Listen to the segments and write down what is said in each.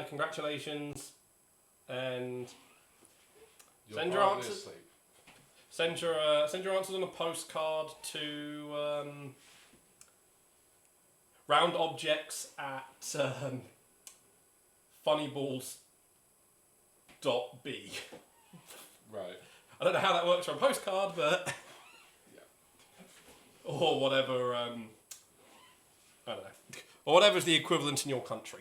Congratulations, and You're send your probably answers. asleep. Send your answers on a postcard to round objects at funnyballs.b. Right. I don't know how that works for a postcard, but Yeah. or whatever. I don't know, or whatever's the equivalent in your country.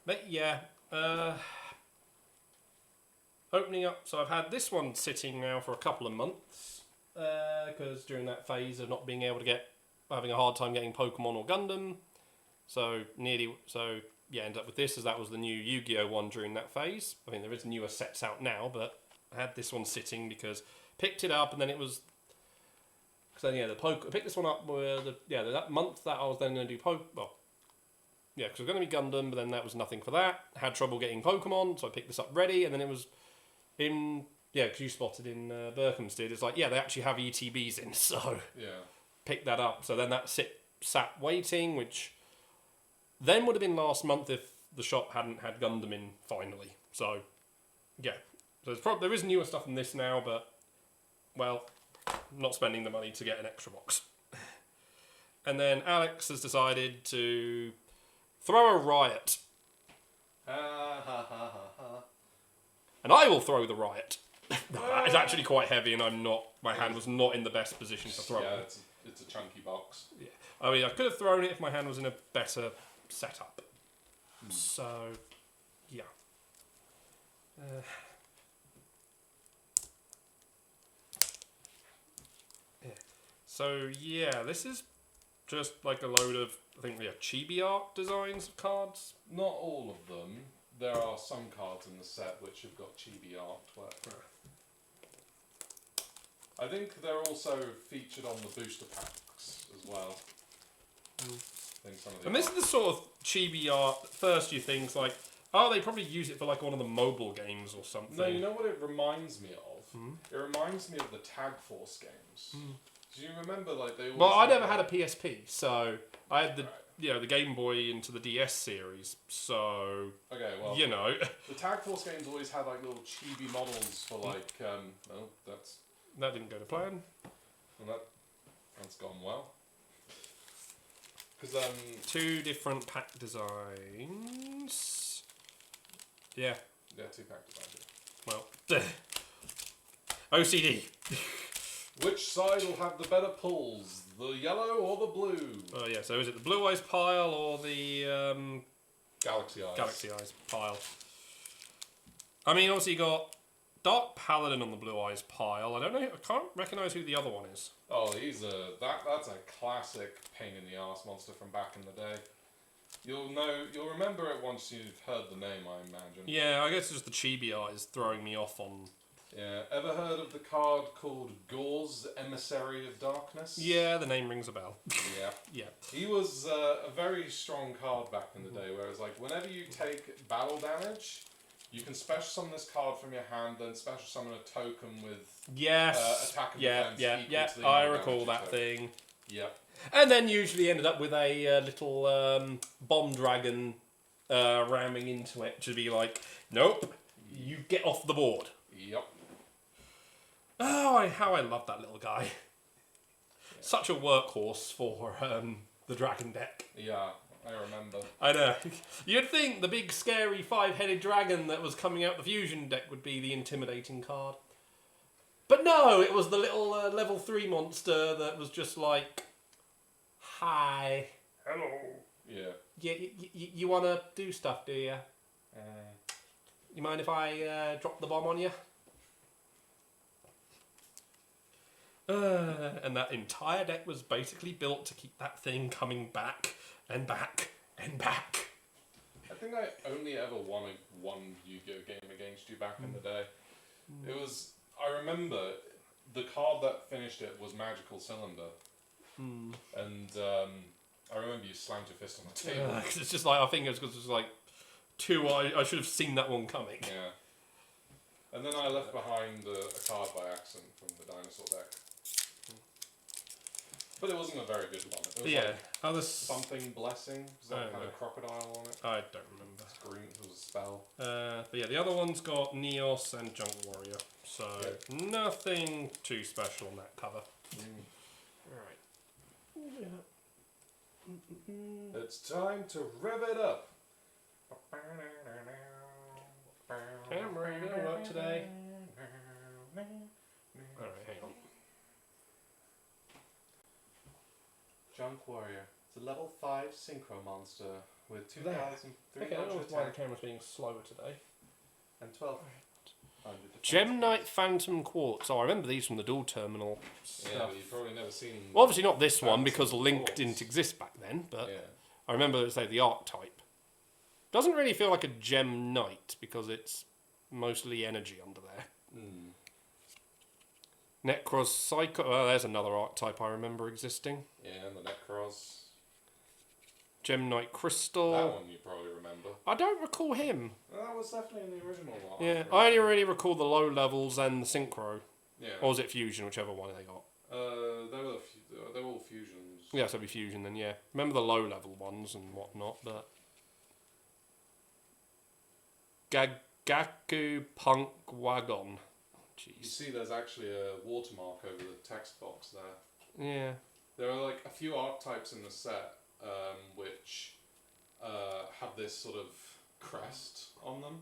But yeah, opening up. So I've had this one sitting now for a couple of months because during that phase of not being able to having a hard time getting Pokemon or Gundam. So ended up with this as that was the new Yu-Gi-Oh one during that phase. I mean, there is newer sets out now, but I had this one sitting because picked it up and then it was. So yeah, I picked this one up that month that I was then going to do because it was going to be Gundam, but then that was nothing for that. Had trouble getting Pokemon, so I picked this up ready, and then it was because you spotted in Berkhamsted, it's like, they actually have ETBs in, so picked that up. So then that sat waiting, which then would have been last month if the shop hadn't had Gundam in finally. So, so there is newer stuff in this now, but, well, not spending the money to get an extra box. And then Alex has decided to throw a riot. And I will throw the riot. That is actually quite heavy, and my hand was not in the best position to throw it. It's a chunky box. Yeah, I mean, I could have thrown it if my hand was in a better setup. So, yeah. So, this is just like a load of, I think, chibi art designs of cards. Not all of them. There are some cards in the set which have got chibi artwork. I think they're also featured on the booster packs as well. And this is the sort of chibi art. First, you think like, they probably use it for like one of the mobile games or something. No, you know what it reminds me of? It reminds me of the Tag Force games. Do you remember they always... Well, I never had a PSP, so I had the Game Boy into the DS series, so... Okay, well... The Tag Force games always had little chibi models for that's... That didn't go to plan. Well, that's gone well. Because, 2 different pack designs. Yeah. Yeah, 2 pack designs. Well, OCD. Which side will have the better pulls, the yellow or the blue? Oh yeah, so is it the Blue Eyes pile or the Galaxy Eyes? Galaxy Eyes pile. I mean, obviously you got Dark Paladin on the Blue Eyes pile. I can't recognise who the other one is. Oh, that's a classic pain in the arse monster from back in the day. You'll remember it once you've heard the name, I imagine. Yeah, I guess just the chibi art is throwing me off on. Yeah, ever heard of the card called Gorz, Emissary of Darkness? Yeah, the name rings a bell. Yeah. Yeah. He was a very strong card back in the day, whereas whenever you take battle damage, you can special summon this card from your hand, then special summon a token with attack and defense equal to the I recall that thing. Yep. And then usually ended up with a little bomb dragon ramming into it to be like, nope, you get off the board. Yep. Oh, how I love that little guy. Yeah. Such a workhorse for the dragon deck. Yeah, I remember. I know. You'd think the big scary 5-headed dragon that was coming out the fusion deck would be the intimidating card. But no, it was the little level 3 monster that was just like, hi. Hello. Yeah. You want to do stuff, do you? You mind if I drop the bomb on you? And that entire deck was basically built to keep that thing coming back and back and back. I think I only ever won one Yu-Gi-Oh game against you back in the day. It was... I remember the card that finished it was Magical Cylinder. And I remember you slammed your fist on the table. Cause it's just like, I think it was just like 2, I should have seen that one coming. Yeah. And then I left behind a card by accident from the dinosaur deck. But it wasn't a very good one. It was Yeah. like Others. something blessing. Because that Oh, had no. a crocodile on it. I don't remember. It's green. It was a spell. But yeah, the other one's got Neos and Junk Warrior. So nothing too special on that cover. Alright. It's time to rev it up. Camera, you gonna work today? Alright, hang on. Junk Warrior. It's a level 5 synchro monster with There. 2,300 Okay, I don't know why the attack camera's being slower today. and 1,200 defense. Gem Knight Phantom Quartz. Oh, I remember these from the Dual Terminal stuff. Yeah, but you've probably never seen. Well, obviously not this one Phantom because Link Quartz. didn't exist back then, but Yeah. I remember it's like the archetype. Doesn't really feel like a Gem Knight because it's mostly energy under there. Mm. Necros Psycho. Oh, there's another archetype I remember existing. Yeah, and the Necros. Gem Knight Crystal. That one you probably remember. I don't recall him. That was definitely in the original one. Yeah, I only really recall the low levels and the synchro. Yeah. Or was it fusion, whichever one they got? They were all fusions. Yeah, so it'd be fusion then, yeah. Remember the low level ones and whatnot, but... Gagaku Punk Wagon. You Jeez. see, there's actually a watermark over the text box there. Yeah. There are like a few archetypes in the set which have this sort of crest on them.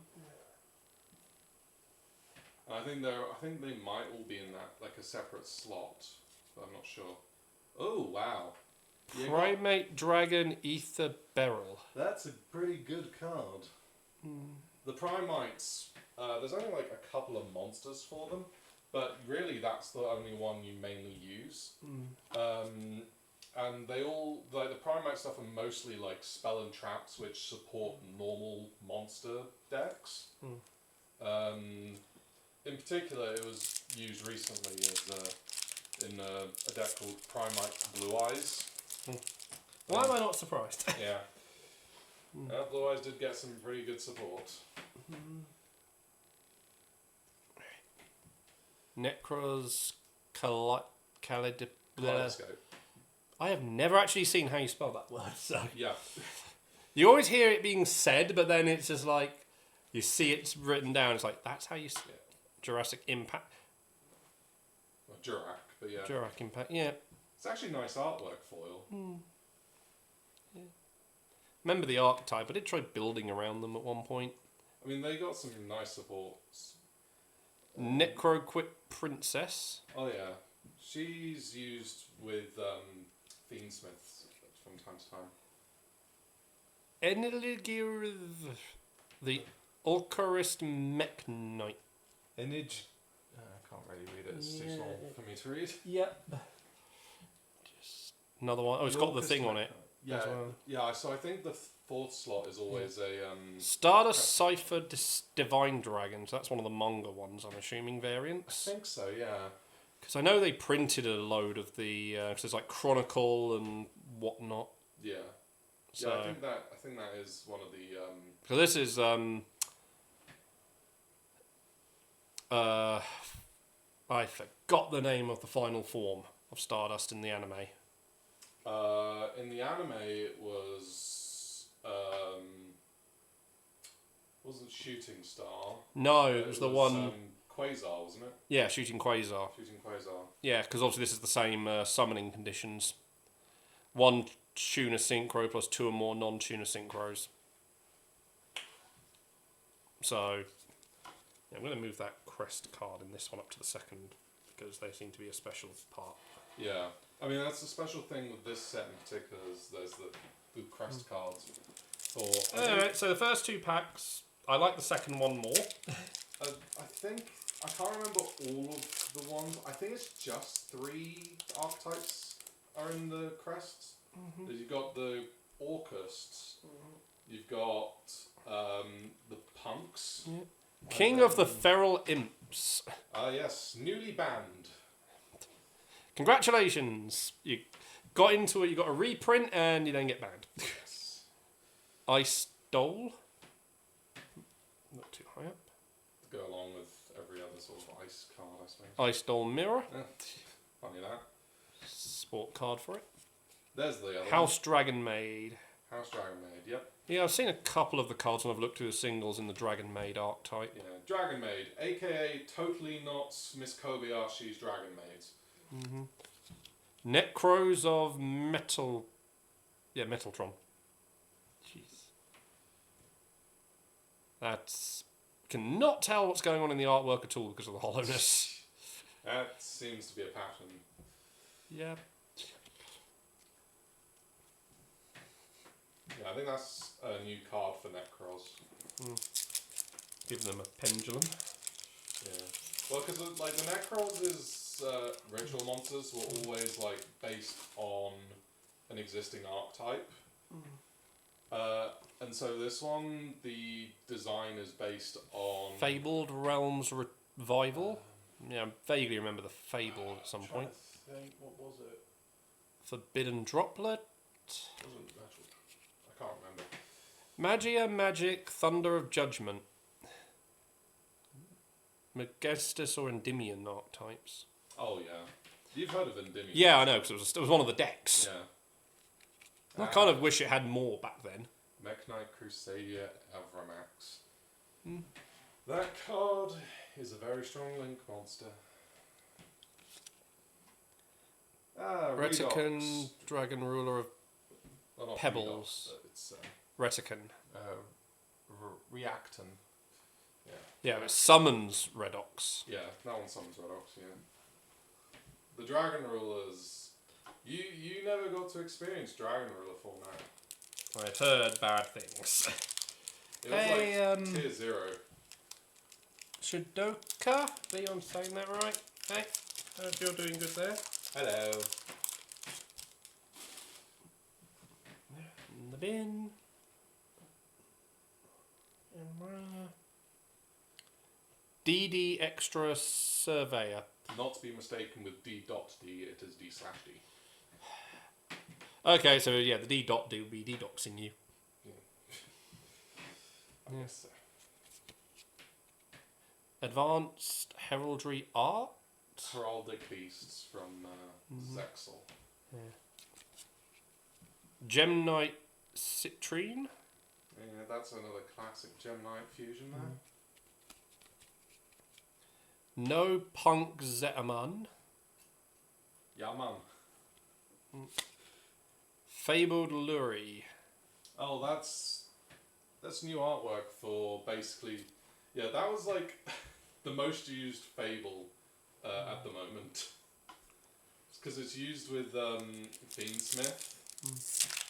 And I think they might all be in that like a separate slot, but I'm not sure. Oh wow! Primate Dragon Ether Beryl. That's a pretty good card. The Primites, there's only like a couple of monsters for them, but really that's the only one you mainly use. And they all, like the Primite stuff are mostly like spell and traps which support normal monster decks. In particular, it was used recently as in a deck called Primite Blue Eyes. Why am I not surprised? Yeah. Blue Eyes did get some pretty good support. Necros Kaleidoscope. Kaleidoscope. I have never actually seen how you spell that word, so... Yeah. You always hear it being said, but then it's just like... You see it's written down, it's like, that's how you say it. Jurassic Impact. Well, Jurac, but yeah. Jurassic Impact, yeah. It's actually nice artwork foil. Yeah. Remember the archetype, I did try building around them at one point. I mean, they got some nice supports. Necroquip Princess. Oh yeah. She's used with Fiendsmiths from time to time. Enligir, the Ulcarist Mech Knight. Enige. I can't really read it. It's too small for me to read. Yep. Just another one. Oh, it's got the thing on it. Yeah, as well. yeah. So I think the fourth slot is always a Stardust Cipher Divine Dragons. That's one of the manga ones, I'm assuming, I variants. think so. Yeah. Because I know they printed a load of the. Cause there's like Chronicle and whatnot. Yeah. So Yeah, I think that is one of the. so this is I forgot the name of the final form of Stardust in the anime. In the anime, it was wasn't Shooting Star. No, it was the one. Quasar, wasn't it? Yeah, Shooting Quasar. Shooting Quasar. Yeah, because obviously this is the same summoning conditions. One tuner synchro plus two or more non-tuner synchros. So, yeah, I'm going to move that crest card in this one up to the second because they seem to be a special part. Yeah, I mean that's the special thing with this set in particular is there's the crest cards. For Alright, so the first two packs, I like the second one more. I think I can't remember all of the ones. I think it's just 3 archetypes are in the crests. You've got the Orcusts. You've got the Punks. Yeah. King of the Feral Imps. Yes, newly banned. Congratulations! You got into it, you got a reprint, and you don't get banned. Yes. Ice Dole. Not too high up. To go along with every other sort of ice card, I suppose. Ice Dole Mirror. Funny that. support card for it. There's the other House Dragon Maid. one. House Dragon Maid, yep. Yeah, I've seen a couple of the cards when I've looked through the singles in the Dragon Maid archetype. Yeah, Dragon Maid, aka totally not Miss Kobayashi's Dragon Maids. Necros of Metal... Yeah, Metaltron. Jeez. That's... Cannot tell what's going on in the artwork at all because of the hollowness. That seems to be a pattern. Yeah. Yeah, I think that's a new card for Necros. Give them a pendulum. Yeah. Well, because like the Necros is ritual monsters were always like based on an existing archetype. And so this one, the design is based on Fabled Realms Revival. Yeah, I vaguely remember the Fable at some point. What was it? Forbidden Droplet. Wasn't actually, I can't remember. Magia, Magic, Thunder of Judgment. Magestus or Endymion archetypes. Oh yeah, you've heard of Endymion. Yeah, I know, because it was one of the decks. Yeah. I kind of wish it had more back then. Mekk-Knight Crusadia Avramax. That card is a very strong link monster. Retican, Redox. Dragon Ruler of Well, not Pebbles. Redox, but it's Retican. Reacton. Yeah. Yeah, it summons Redox. Yeah, that one summons Redox, yeah. The Dragon Rulers. You never got to experience Dragon Ruler format. I've heard bad things. It was Hey, like tier 0. Shidoka? Leon saying that right? Hey, hope you're doing good there. Hello. In the bin. DD Extra Surveyor. Not to be mistaken with D.D, it is D/D. Okay, so yeah, the D dot D will be D-doxing you. Yes, sir. Advanced Heraldry Art? Heraldic Beasts from Zexal. Gem Knight Citrine? Yeah, that's another classic Gem Knight fusion there. No Punk Zetaman. Yeah, man. Fabled Lurie. Oh, that's new artwork for basically... Yeah, that was like the most used Fable at the moment. Because it's used with Fiendsmith.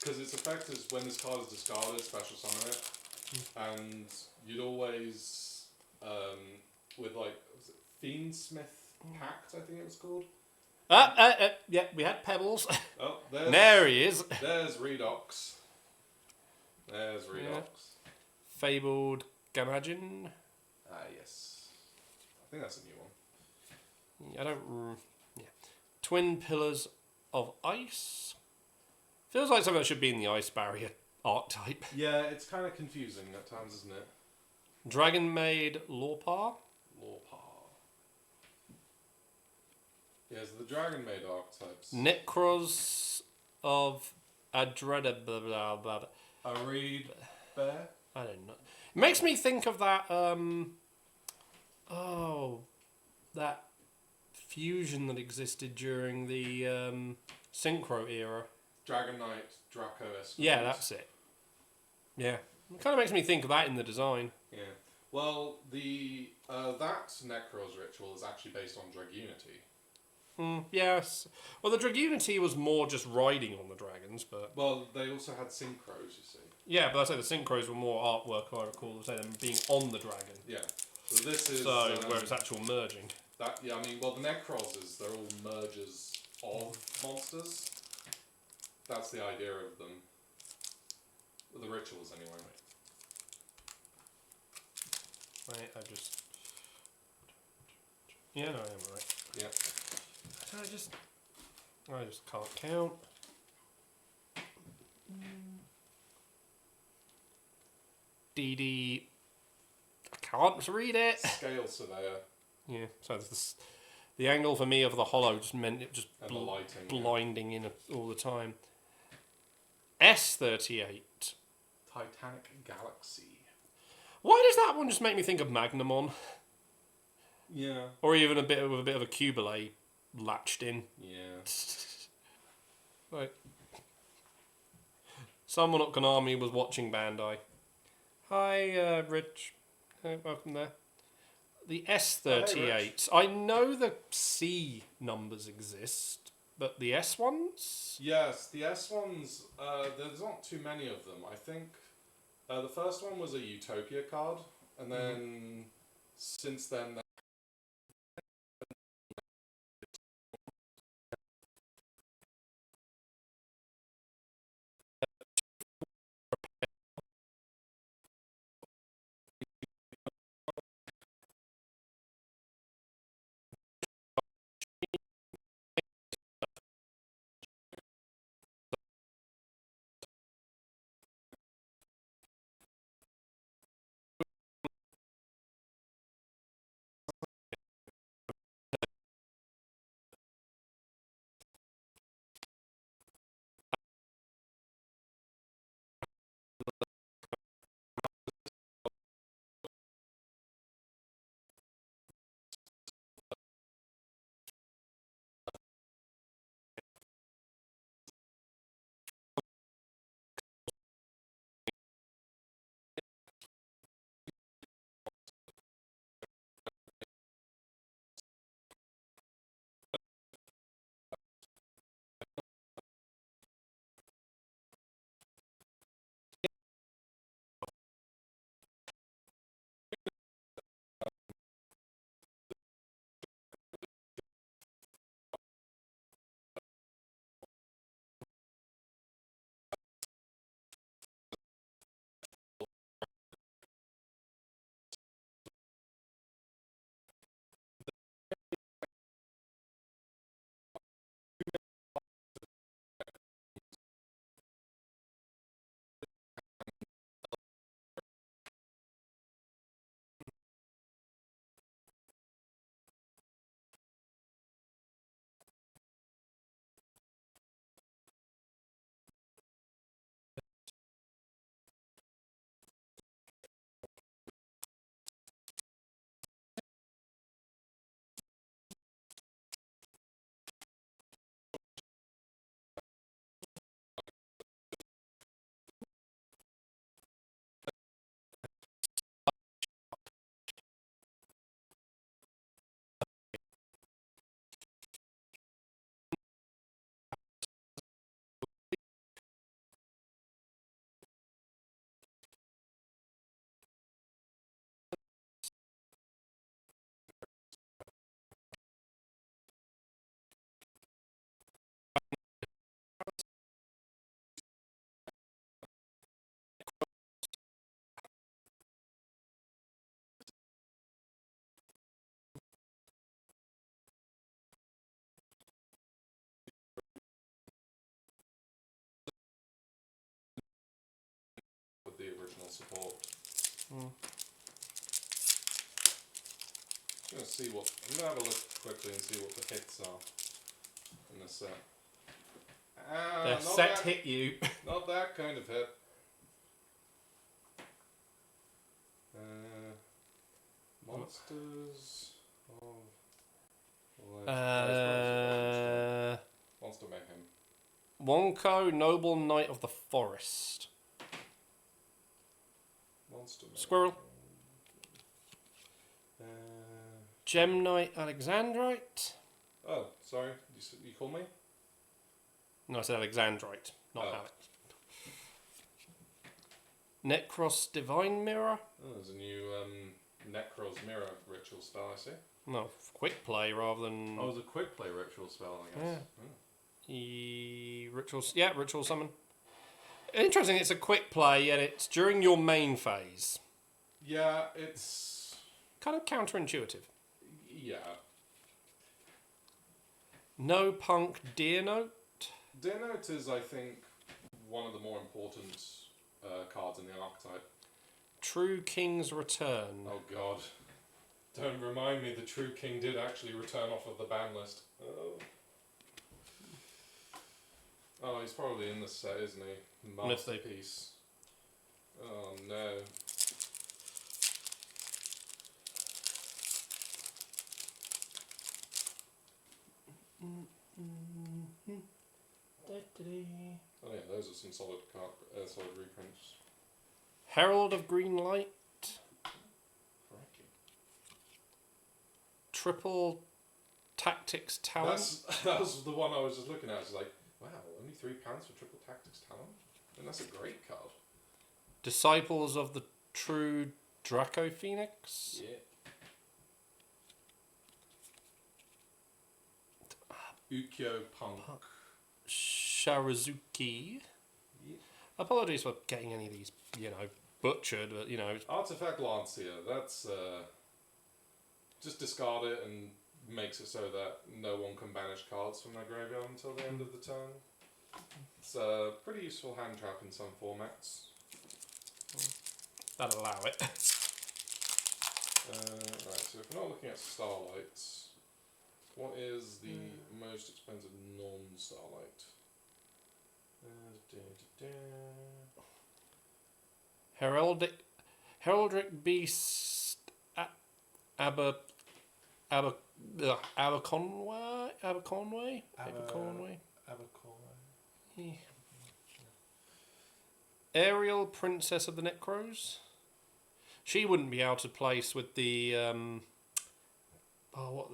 Because its effect is when this card is discarded, special summon it. And you'd always, with like, was it Fiendsmith Pact, I think it was called? Yeah, we had Pebbles. Oh, there's... There he is. There's Redox. There's Redox. Yeah. Fabled Gamagin. Yes. I think that's a new one. I don't... Yeah. Twin Pillars of Ice. Feels like something that should be in the Ice Barrier archetype. Yeah, it's kind of confusing at times, isn't it? Dragon Maid Lorpar. Yes, the Dragon Maid archetypes. Necros of Adreda... Blah, blah, blah, blah. A Reed Bear? I don't know. It makes me think of that, that fusion that existed during the Synchro era. Dragon Knight Draco Escort. Yeah, that's it. Yeah. It kind of makes me think of that in the design. Yeah. Well, the that Necros ritual is actually based on Dragunity. Yes. Well, the Dragunity was more just riding on the dragons, but... Well, they also had Synchros, you see. Yeah, but I say the Synchros were more artwork, I recall, say them being on the dragon. Yeah. So this is... So, where it's actual merging. That, yeah, I mean, well, the Necroses, they're all mergers of monsters. That's the idea of them. The rituals, anyway. Right, I just... Yeah, no, I am right. Yeah. I just can't count. DD... I can't read it. Scale Surveyor. Yeah, so there's The angle for me of the hollow just meant it just And the lighting. blinding in all the time. S38. Titanic Galaxy. Why does that one just make me think of Magnamon? Yeah. Or even with a bit of a Cubile latched in. Yeah. Right. Someone at Konami was watching Bandai. Hi, Rich. Welcome there. The S38. I know the C numbers exist, but the S ones? Yes, the S ones, there's not too many of them. I think the first one was a Utopia card, and then since then... with the original support. I'm gonna have a look quickly and see what the hits are in this set. The set hit you. Not that kind of hit. Monsters of Monster Mayhem. Wonko, Noble Knight of the Forest. Monster Mayhem. Squirrel. Gem Knight Alexandrite. Oh, sorry. You call me? No, I said Alexandrite, not Oh. Alex. Necros Divine Mirror. Oh, there's a new Necros Mirror ritual spell, I see. No, quick play rather than... Oh, it was a quick play ritual spell, I guess. Yeah. Ritual Summon. Interesting, it's a quick play and it's during your main phase. Yeah, it's... Kind of counterintuitive. Yeah. No Punk Deer Note. Deer Note is, I think, one of the more important cards in the archetype. True King's Return. Oh god. Don't remind me, the True King did actually return off of the ban list. Oh, he's probably in the set, isn't he? Masterpiece. Oh no. Oh yeah, those are some solid solid reprints. Herald of Green Light. Crikey. Triple Tactics Talent. That was the one I was just looking at. It's like, wow, only £3 for Triple Tactics Talent? And that's a great card. Disciples of the True Draco Phoenix. Yeah. Ukyo Punk. Sharazuki. Yeah. Apologies for getting any of these, butchered, but, Artifact Lancia. That's, just discard it and makes it so that no one can banish cards from their graveyard until the end of the turn. It's a pretty useful hand trap in some formats. that'll allow it. Right, so if we're not looking at Starlights, what is the most expensive non-Starlight? Heraldic Beast Aberconway? Yeah. Ariel, Princess of the Necros. She wouldn't be out of place with the not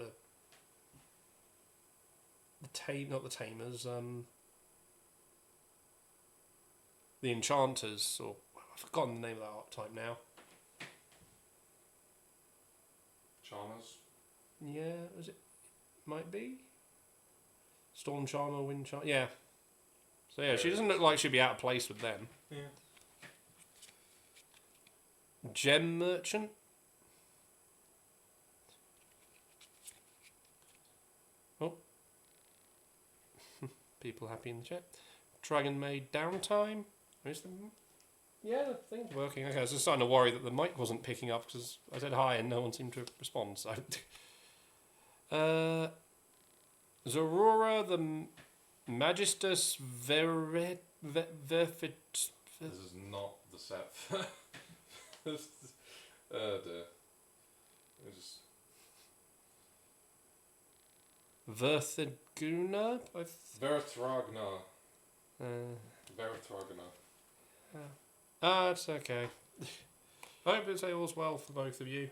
the Tamers, the Enchanters, or I've forgotten the name of that archetype now. Charmers? Yeah, was it? Might be? Storm Charmer, Wind Charmer, yeah. So yeah, she doesn't look like she'd be out of place with them. Yeah. Gem Merchant. Oh. People happy in the chat. Dragon Maid Downtime. Where's the... Yeah, the thing's working. Okay, I was just starting to worry that the mic wasn't picking up because I said hi and no one seemed to respond, so... Zorora the Magistus Verfit... This is not the set. Oh dear. Verthiguna? Verithragna. Verithragna. It's okay. I hope it's all's well for both of you.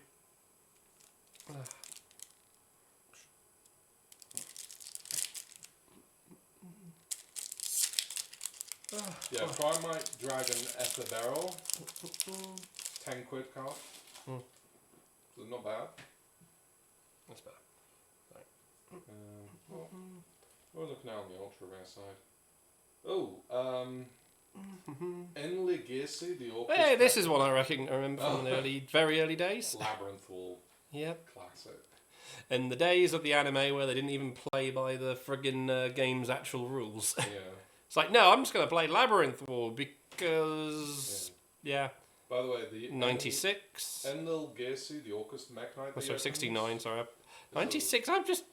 Yeah, Primite Dragon Etherbarrel. 10 quid card. So not bad. That's better. We're looking now on the ultra rare side. Oh, Enligirsi, the Orchid. Hey, this is one I remember from the very early days. Labyrinth Wall. Yep. Classic. In the days of the anime where they didn't even play by the friggin' game's actual rules. Yeah. It's like, no, I'm just going to play Labyrinth Wall because... Yeah. By the way, the 96. Enligirsi, the Orcus Mech Knight. Oh, sorry, 69, sorry. 96, I'm just...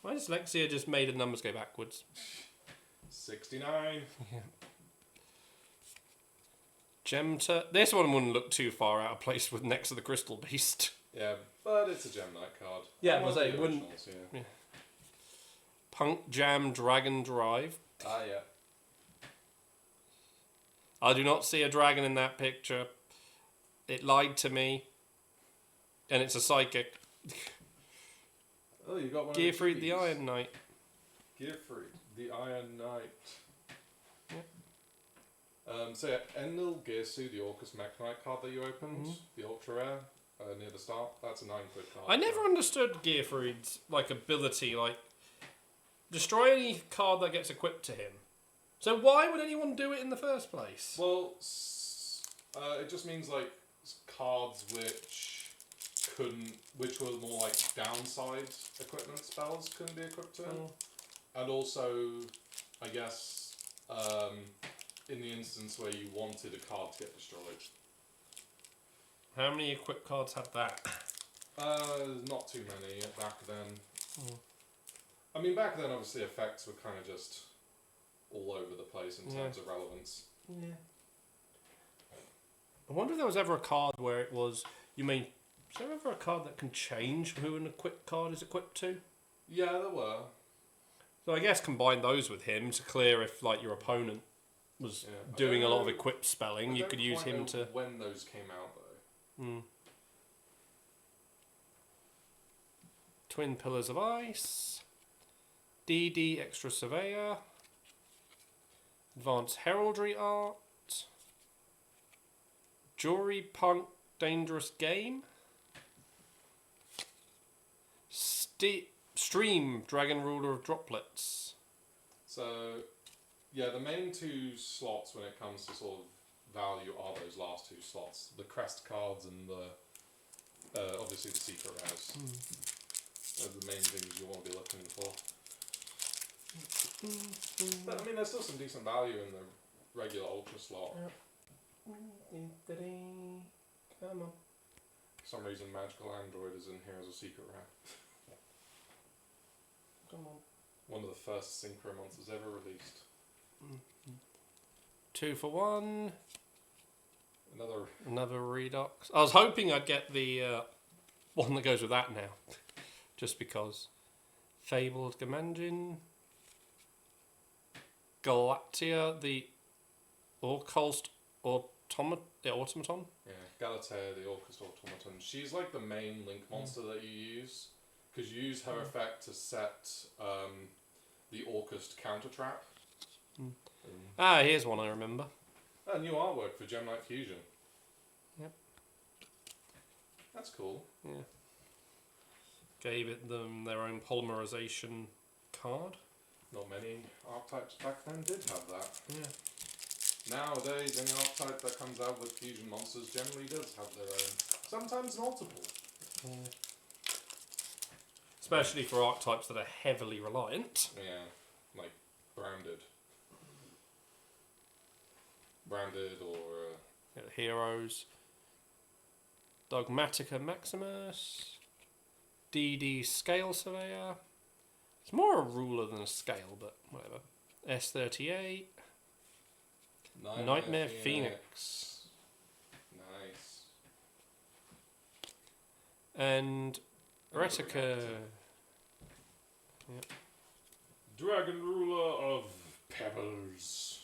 My dyslexia just made the numbers go backwards. 69. Yeah. This one wouldn't look too far out of place with next to the Crystal Beast. Yeah, but it's a Gem Knight card. Yeah, it wouldn't... Yeah. Punk Jam Dragon Drive. Ah, yeah. I do not see a dragon in that picture. It lied to me. And it's a psychic. Oh, you got one. Gearfried the Iron Knight. Gearfried the Iron Knight. Yeah. So yeah, Enligirsi, the Orcus Mech Knight card that you opened, the ultra rare, near the start. That's a 9 quid card. I never understood Gearfried's ability, destroy any card that gets equipped to him. So why would anyone do it in the first place? Well, it just means cards which were more downside equipment spells couldn't be equipped to him. And also, I guess, in the instance where you wanted a card to get destroyed. How many equipped cards have that? Not too many back then. Mm. I mean, back then, obviously, effects were kind of just all over the place in terms of relevance. Yeah. I wonder if there was ever a card where it was. Is there ever a card that can change who an equipped card is equipped to? Yeah, there were. So I guess combine those with him to clear if like your opponent was doing a lot of equipped spelling. You could use him to. When those came out, though. Mm. Twin Pillars of Ice. DD Extra Surveyor. Advanced Heraldry Art. Jury Punk Dangerous Game. Stream Dragon Ruler of Droplets. So, yeah, the main two slots when it comes to sort of value are those last two slots. The crest cards and the obviously the secret rares. Those are the main things you want to be looking for. But I mean, there's still some decent value in the regular ultra slot. Come on. For some reason, Magical Android is in here as a secret rare. Come on. One of the first synchro monsters ever released. 2 for 1. Another Redox. I was hoping I'd get the one that goes with that now. Just because. Fabled Gamanjin. Galatia, the Orculst Automaton. Yeah, Galatea, the Orcust Automaton. She's like the main link monster that you use. Because you use her effect to set the Orcust counter trap. Here's one I remember. New artwork for Gem Knight Fusion. Yep. That's cool. Yeah. Gave them their own polymerization card. Not many archetypes back then did have that. Yeah. Nowadays, any archetype that comes out with fusion monsters generally does have their own. Sometimes multiple. Yeah. Especially for archetypes that are heavily reliant. Yeah, like branded. Branded or... Heroes. Dogmatica Maximus. DD Scale Surveyor. It's more a ruler than a scale, but whatever. S38. Nightmare Phoenix. Nice. And Retica. Yep. Dragon Ruler of Pebbles.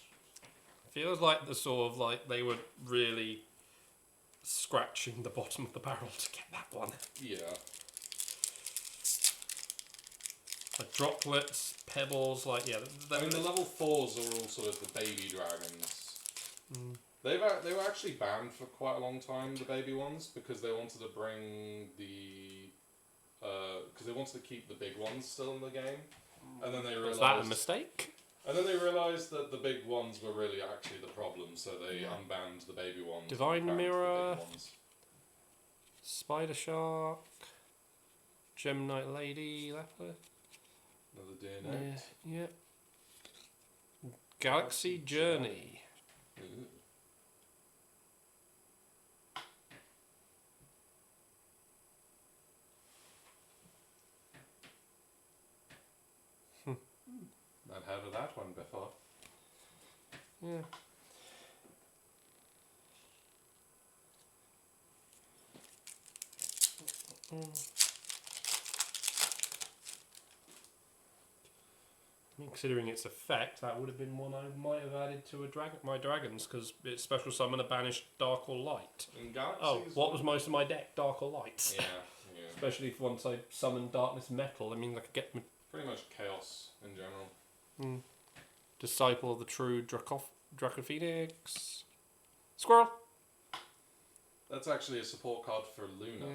Feels like the sort of like they were really scratching the bottom of the barrel to get that one. Yeah. Like droplets, pebbles, like yeah. I mean, the level 4s are all sort of the baby dragons. They were actually banned for quite a long time, the baby ones, because they wanted to bring the because they wanted to keep the big ones still in the game, and then they realized Was that a mistake? And then they realised that the big ones were really actually the problem, so they unbanned the baby ones. Divine and banned Mirror. the big ones. Spider Shark. Gem Knight Lady. Leopard. Another DNA. Yeah. Galaxy Journey. Ooh. Not heard of that one before. Yeah. I mean, considering its effect, that would have been one I might have added to my dragons, because it's special summon a banished Dark or Light. In Galaxy what was most of my deck? Dark or Light. Yeah. Especially if once I summoned Darkness Metal, I mean, I could get... Pretty much chaos in general. Disciple of the True Draco Phoenix. Squirrel! That's actually a support card for Luna.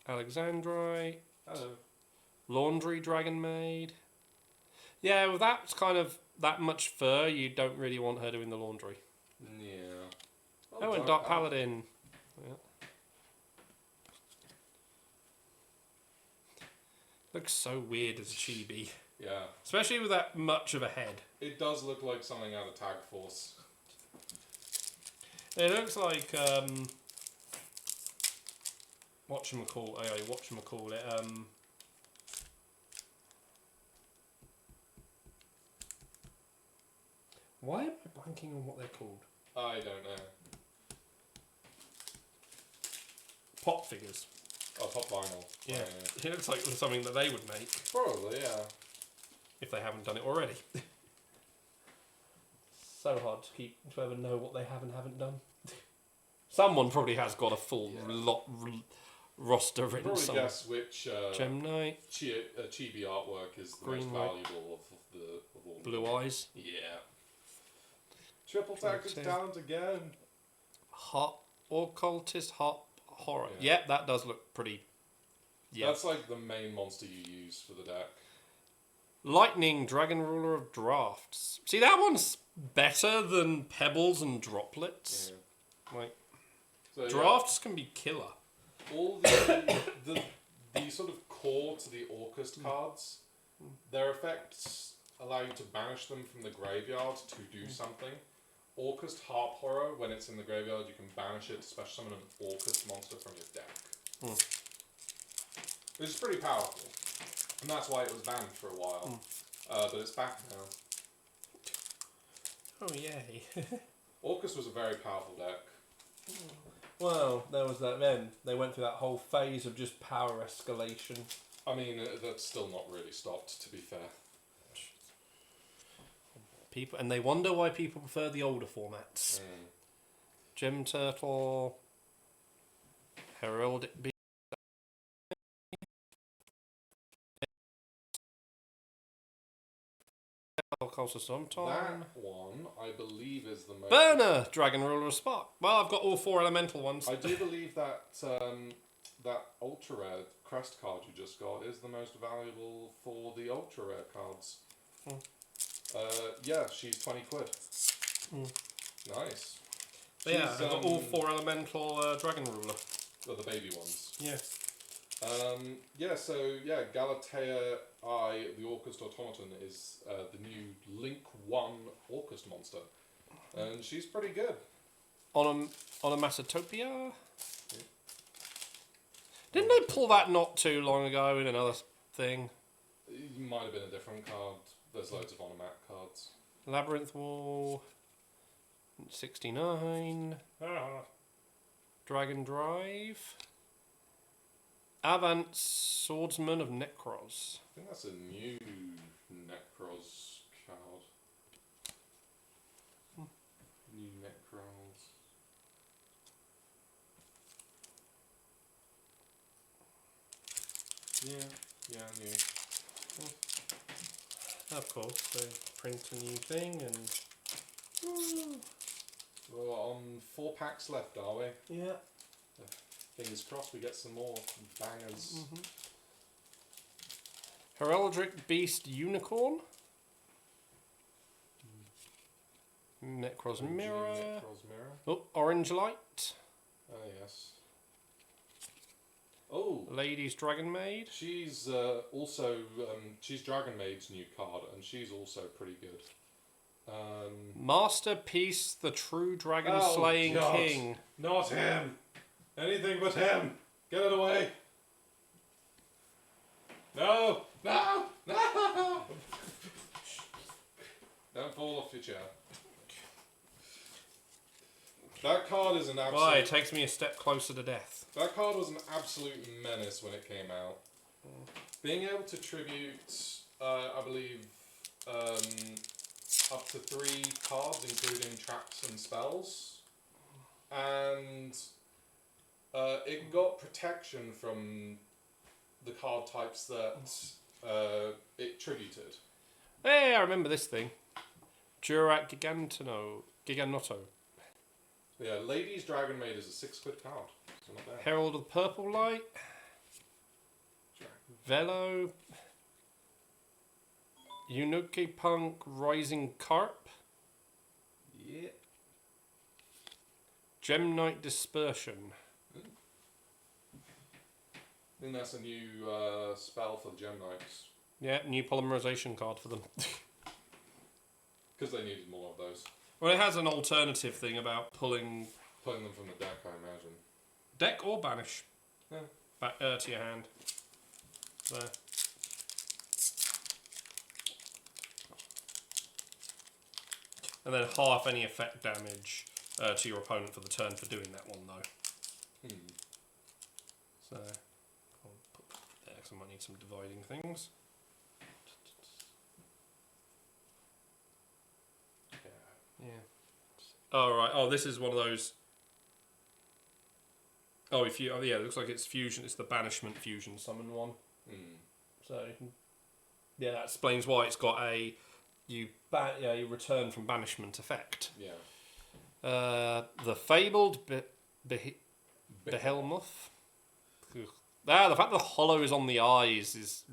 Yeah. Alexandrite. Hello. Laundry Dragon Maid. Yeah, well, that's kind of that much fur. You don't really want her doing the laundry. Yeah. Oh, and Dark Paladin. Yeah. Looks so weird as a chibi. Yeah. Especially with that much of a head. It does look like something out of Tag Force. It looks like whatchamacall it. Why am I blanking on what they're called? I don't know. Pop figures. Oh, pop vinyl. Yeah. Right, It looks like something that they would make probably, yeah. if they haven't done it already. So hard to ever know what they have and haven't done. Someone probably has got a full roster You written probably somewhere. guess which Gem Knight, chibi artwork is the Green most light. valuable of all. Blue Eyes, Yeah. Triple Tactics Okay. talent again. Hot Occultist, Hot Horror. Yeah. Yep, that does look pretty. Yeah. That's like the main monster you use for the deck. Lightning, Dragon Ruler of Drafts. See, that one's better than Pebbles and Droplets. Yeah. Like, So, drafts can be killer. yeah, all the sort of core to the Orcust cards, their effects allow you to banish them from the graveyard to do something. Orcust Harp Horror, when it's in the graveyard, you can banish it to special summon an Orcust monster from your deck. Which is pretty powerful. And that's why it was banned for a while. But it's back now. Oh, yay. Orcust was a very powerful deck. Well, there was that then. They went through that whole phase of just power escalation. I mean, that's still not really stopped, to be fair. People, and they wonder why people prefer the older formats. Gem Turtle, Heraldic Beast. Sometime. That one, I believe, is the most... Burner, Dragon Ruler of Spark. Well, I've got all 4 elemental ones. I do believe that that ultra rare crest card you just got is the most valuable for the ultra rare cards. Yeah, she's 20 quid. Nice. But yeah, I've She's, got all 4 elemental Dragon Ruler. well, the baby ones. Yeah. Yeah, so yeah, Galatea I, the Orcust Automaton, is the new Link 1 Orcust monster. And she's pretty good. On a Macetopia. Didn't they pull that not too long ago in another thing? It might have been a different card. There's loads of Onomat cards. Labyrinth Wall. 69. Dragon Drive. Avant Swordsman of Necros. I think that's a new Necros card. New Necros. Yeah, new. Of course, they print a new thing and... We're on 4 packs left, are we? Yeah. Fingers crossed we get some more bangers. Heraldic Beast Unicorn. Necros Mirror. Necros Mirror. Oh, Orange Light. Oh, yes. Oh, Ladies Dragon Maid. she's also, she's Dragon Maid's new card, and she's also pretty good. Masterpiece, the true dragon Oh, slaying God. king. Not him! Anything but him! Get it away! No! No! No! Don't fall off your chair. That card is an absolute... Why, it takes me a step closer to death. That card was an absolute menace when it came out. Being able to tribute, I believe, up to 3 cards, including traps and spells. And it got protection from the card types that it tributed. Hey, I remember this thing. Durat Giganotto. Yeah, Ladies Dragon Maid is a 6 quid card. So not bad. Herald of Purple Light. Velo. Unuki Punk Rising Carp. Yeah. Gem Knight Dispersion. I think that's a new spell for the Gem Knights. Yeah, new polymerization card for them. Because they needed more of those. Well, it has an alternative thing about pulling Pulling them from the deck, I imagine. deck or banish. back to your hand. There. And then half any effect damage to your opponent for the turn for doing that one, though. So, I'll put that there because I might need some dividing things. Yeah. Oh, right. Oh, this is one of those. Oh, if you. Oh, yeah, it looks like it's fusion. It's the banishment fusion summon one. So, yeah, that explains why it's got a. You return from banishment effect. Yeah. The fabled Behemoth. The fact the hollow is on the eyes is.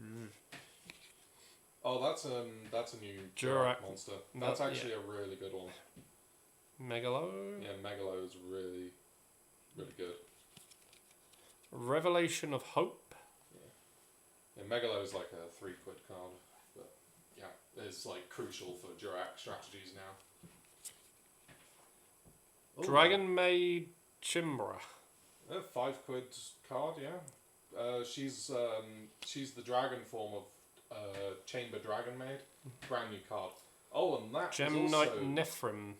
Oh, that's a new Jurak monster. That's actually a really good one. Megalo. Yeah, Megalo is really, really good. Revelation of Hope. Yeah, Megalo is like a 3 quid card, but yeah, it's like crucial for Jurak strategies now. Ooh. Dragon Maid Chimbra. A 5 quid card, yeah. She's the dragon form of Chamber Dragon Maid. Brand new card. Oh, and that Gem Knight Nephrim.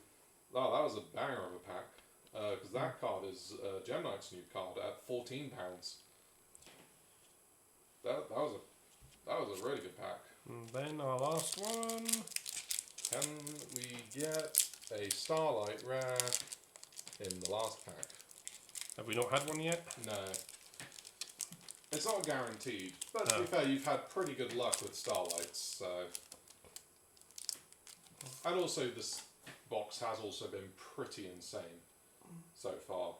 Oh, that was a banger of a pack. Because that card is Gem Knight's new card at £14. That was a really good pack. And then our last one. Can we get a Starlight rare in the last pack? Have we not had one yet? No. It's not guaranteed, but to be fair, you've had pretty good luck with Starlights, so... And also, this box has also been pretty insane so far.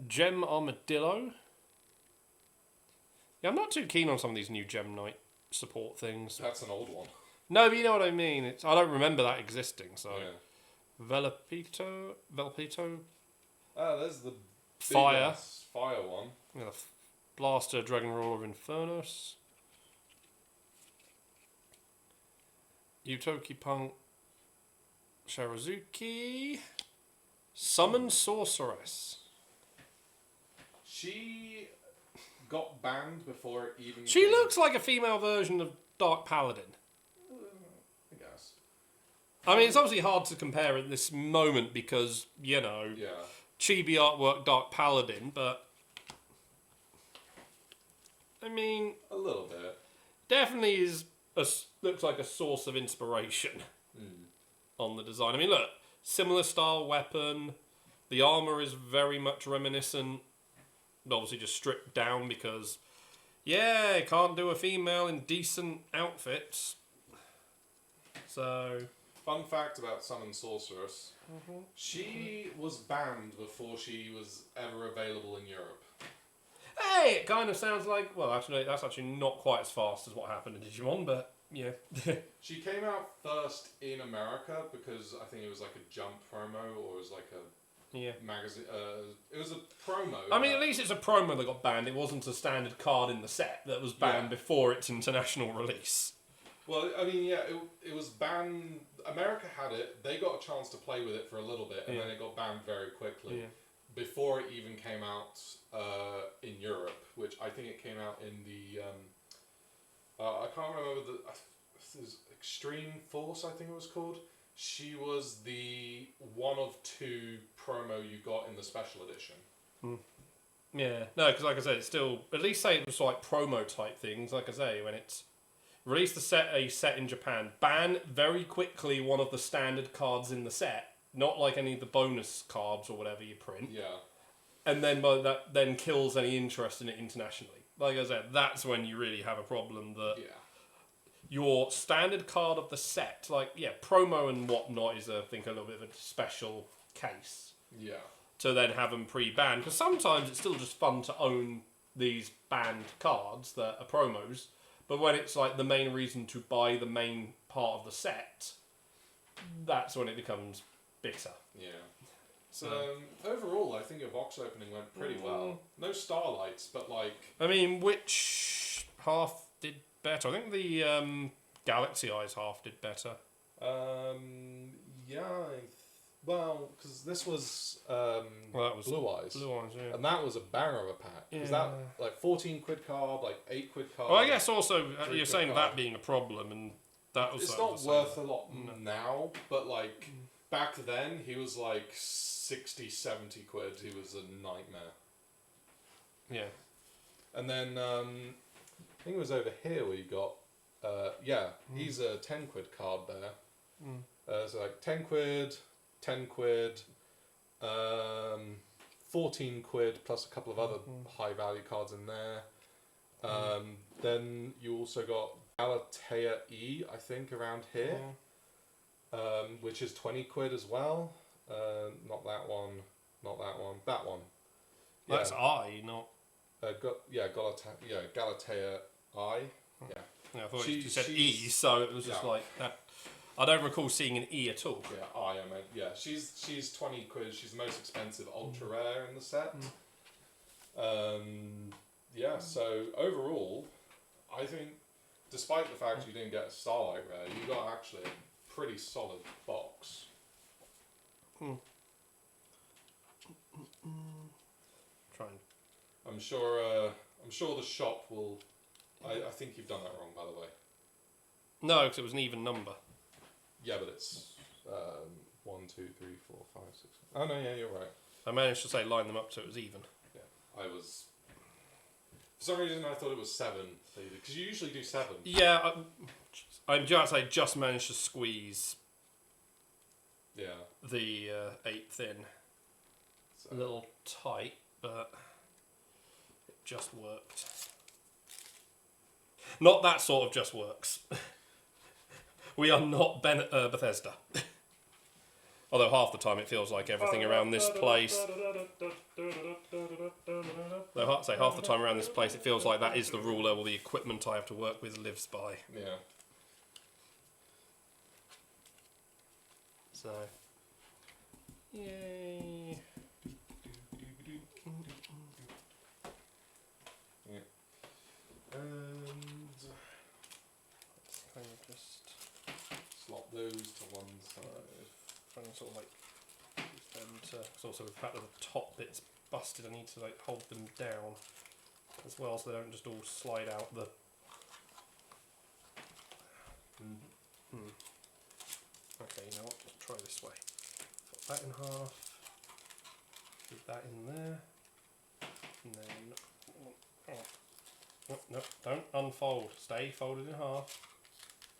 Gem Armadillo. Yeah, I'm not too keen on some of these new Gem Knight support things. That's an old one. No, but you know what I mean. I don't remember that existing, so... Yeah. Velpito. There's the Fire one. Yeah, Blaster, Dragon Roar of Infernus. Utoki Punk. Sharazuki. Summon Sorceress. She got banned before it even... She looks like a female version of Dark Paladin. I guess. I mean, it's obviously hard to compare at this moment because, you know... Yeah. Chibi artwork, Dark Paladin, but I mean, a little bit. Definitely looks like a source of inspiration on the design. I mean, look, similar style weapon. The armor is very much reminiscent, but obviously just stripped down because, yeah, can't do a female in decent outfits. So, fun fact about Summon Sorceress. She was banned before she was ever available in Europe. Hey, it kind of sounds like... Well, actually, that's actually not quite as fast as what happened in Digimon, but, yeah. She came out first in America because I think it was like a Jump promo or it was like a magazine... it was a promo. I mean, at least it's a promo that got banned. It wasn't a standard card in the set that was banned before its international release. Well, I mean, yeah, it was banned... America had it, they got a chance to play with it for a little bit, and then it got banned very quickly. Before it even came out in Europe, which I think it came out in the... I can't remember this is Extreme Force, I think it was called. She was the one of 2 promo you got in the special edition. Yeah, no, because like I said, it's still... At least say it was like promo type things, like I say, when it's... Release a set in Japan. Ban very quickly one of the standard cards in the set, not like any of the bonus cards or whatever you print. Yeah. And then by that, then kills any interest in it internationally. Like I said, that's when you really have a problem that your standard card of the set, like promo and whatnot is I think a little bit of a special case. Yeah. To then have them pre-banned, because sometimes it's still just fun to own these banned cards that are promos. But when it's like the main reason to buy the main part of the set, that's when it becomes bitter. Yeah. So overall, I think your box opening went pretty well. No Starlights, but like... I mean, which half did better? I think the Galaxy Eyes half did better. Yeah, Well, because this was Well, that was Blue Eyes. Blue Eyes, yeah. And that was a banger of a pack. Because that, like, 14 quid card, like 8 quid card. Well, I guess also Three you're quid saying card. that being a problem, and that was. It's that not was the worth same. a lot now, but, like, back then, he was like 60, 70 quid. He was a nightmare. Yeah. And then, I think it was over here where you got, he's a 10 quid card there. So like 10 quid, 10 quid, 14 quid plus a couple of other high value cards in there. Then you also got Galatea E, I think, around here, which is 20 quid as well. Not that one, not that one, that one. Yeah. That's I, not. Galatea I. Yeah. Yeah, I thought you said E, so it was just like that. I don't recall seeing an E at all. Yeah, I mean, yeah, she's 20 quid. She's the most expensive, ultra rare in the set. Yeah, so overall, I think, despite the fact you didn't get a Starlight rare, you got actually a pretty solid box. Trying. I'm sure the shop will. I think you've done that wrong, by the way. No, because it was an even number. Yeah, but it's 1, 2, 3, 4, 5, 6. Oh no, yeah, you're right. I managed to say line them up so it was even. Yeah, I was. For some reason, I thought it was 7. Because you usually do 7. Yeah, I'm just just managed to squeeze. Yeah. The 8th in. So. A little tight, but it just worked. Not that sort of just works. We are not Bethesda. Although half the time it feels like everything around this place. Though say half the time around this place it feels like that is the ruler, or the equipment I have to work with lives by. Yeah. So. Yay. Yeah. And kind of just slot those to one side. trying to sort of like use them to. Because also with the fact that the top bit's busted, I need to like hold them down as well, so they don't just all slide out the. Okay, you know what? Let's try this way. Put that in half. Put that in there, and then. Oh, no, don't unfold. Stay folded in half.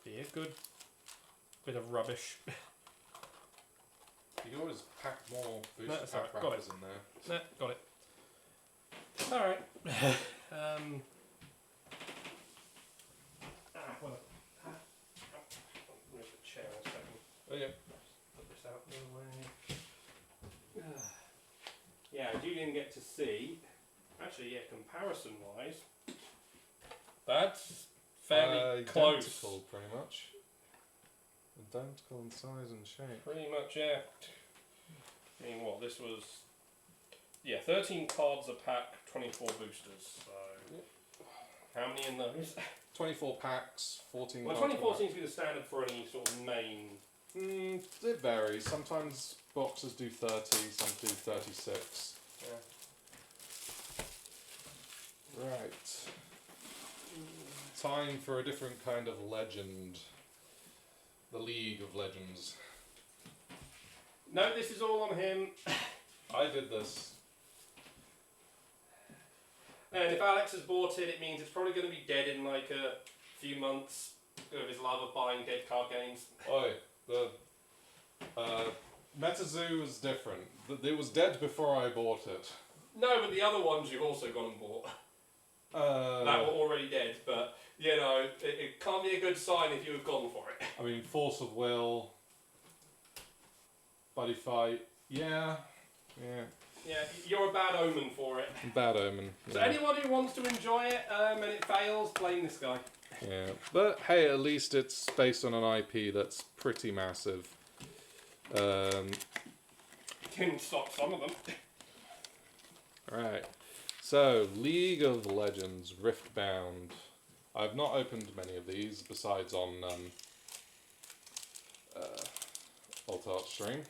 Be a good bit of rubbish. You can always pack more booster No, that's pack alright, got wrappers it. in there. Nah, got it. Alright. Well, move the chair a second. Oh yeah. Put this out the way. Yeah, you didn't get to see. Actually, yeah, comparison-wise, that's fairly close. Identical, pretty much. Identical in size and shape. Pretty much, yeah. I mean, what, this was... Yeah, 13 cards a pack, 24 boosters, so... How many in those? 24 packs, 14 Well, cards 24 per seems to be the standard for any sort of main... pack. It varies. Sometimes boxes do 30, some do 36. Yeah. Right. Time for a different kind of legend. The League of Legends. No, this is all on him. I did this. And if Alex has bought it, it means it's probably going to be dead in like a few months of his love of buying dead card games. Oi, the MetaZoo was different. It was dead before I bought it. No, but the other ones you've also gone and bought. That were already dead, but, you know, it can't be a good sign if you have gone for it. I mean, Force of Will, Buddy Fight, yeah. Yeah, you're a bad omen for it. Bad omen. So Yeah. anyone who wants to enjoy it and it fails, blame this guy. Yeah, but hey, at least it's based on an IP that's pretty massive. Didn't stop some of them. Right. So, League of Legends Riftbound. I've not opened many of these besides on Alt Art Stream.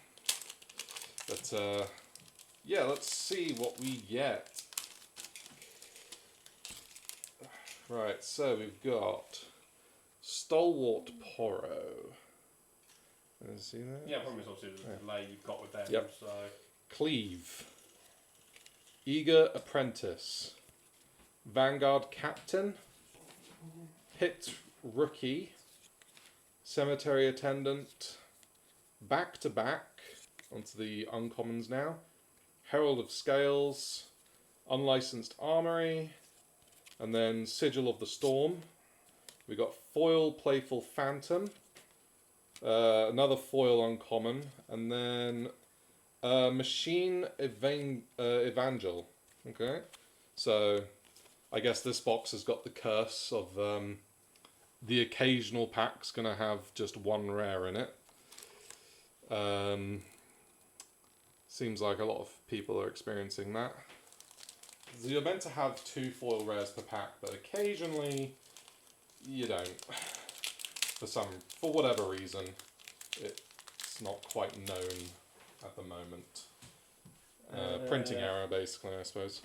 But yeah, let's see what we get. Right, so we've got Stalwart Poro. See that? Yeah, problem is obviously the delay you've got with them. Yep. So Cleave. Eager Apprentice. Vanguard Captain. Hit Rookie. Cemetery Attendant. Back to back. Onto the uncommons now. Herald of Scales. Unlicensed Armory. And then Sigil of the Storm. We got Foil Playful Phantom. Another foil uncommon. And then Machine Evangel. Okay. So I guess this box has got the curse of the occasional pack's going to have just one rare in it. Seems like a lot of people are experiencing that. So you're meant to have 2 foil rares per pack, but occasionally you don't. For whatever reason, it's not quite known at the moment. Printing error, basically, I suppose.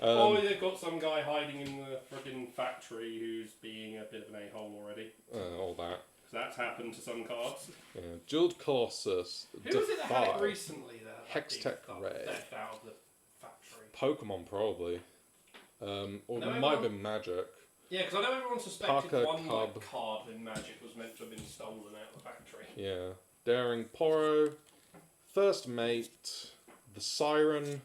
Or they've got some guy hiding in the friggin' factory who's being a bit of an a-hole already. All that. Because that's happened to some cards. Yeah. Jeweled Colossus. Who was it that had it recently? Hextech Ray. Left out of the factory. Pokemon, probably. Or No, it might have been Magic. Yeah, because I know everyone suspected Parker one Cub. card in Magic was meant to have been stolen out of the factory. Yeah. Daring Poro. First Mate. The Siren.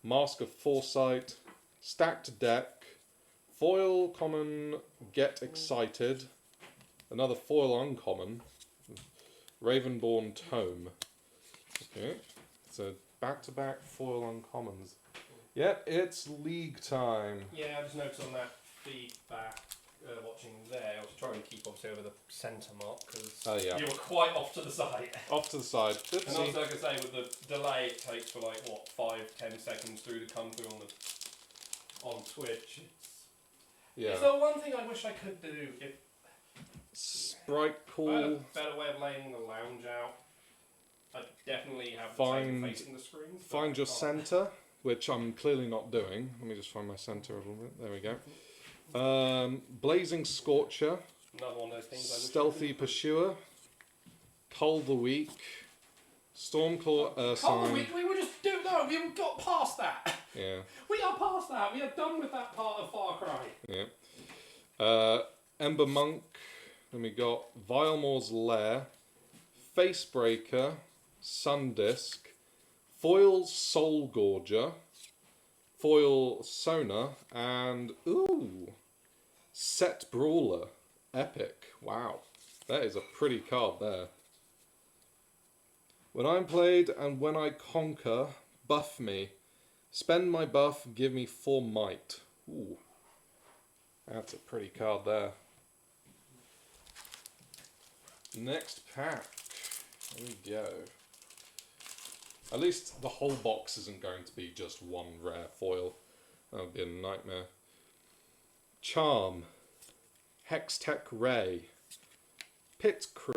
Mask of Foresight. Stacked Deck. Foil Common Get Excited. Another foil uncommon. Ravenborn Tome. Okay. So back-to-back foil uncommons. Yep, it's league time. Yeah, I just noticed on that feedback watching there, I was trying to keep obviously over the centre mark because yeah. you were quite off to the side. Off to the side. And Oopsie. also, like I say, with the delay it takes for like, what, 5-10 seconds through to come through on Twitch. Yeah. It's the one thing I wish I could do. If Sprite I had a Cool. better way of laying the lounge out, I'd definitely have the Find- table facing the screen. Find your centre, which I'm clearly not doing. Let me just find my centre a little bit. There we go. Blazing Scorcher. Another one of those things I wish I Stealthy could do. Pursuer. Cull the Weak. Stormclaw Cold Ursine. week, we were just doing. No, we got past that. Yeah. We are past that. We are done with that part of Far Cry. Yeah. Ember Monk. Then we got Vilemore's Lair. Facebreaker. Sundisk. Foil Soul Gorger. Foil Sona. And, ooh, Set Brawler. Epic. Wow. That is a pretty card there. When I'm played and when I conquer, buff me. Spend my buff, give me 4 might. Ooh. That's a pretty card there. Next pack. Here we go. At least the whole box isn't going to be just one rare foil. That would be a nightmare. Charm. Hextech Ray. Pit Crew.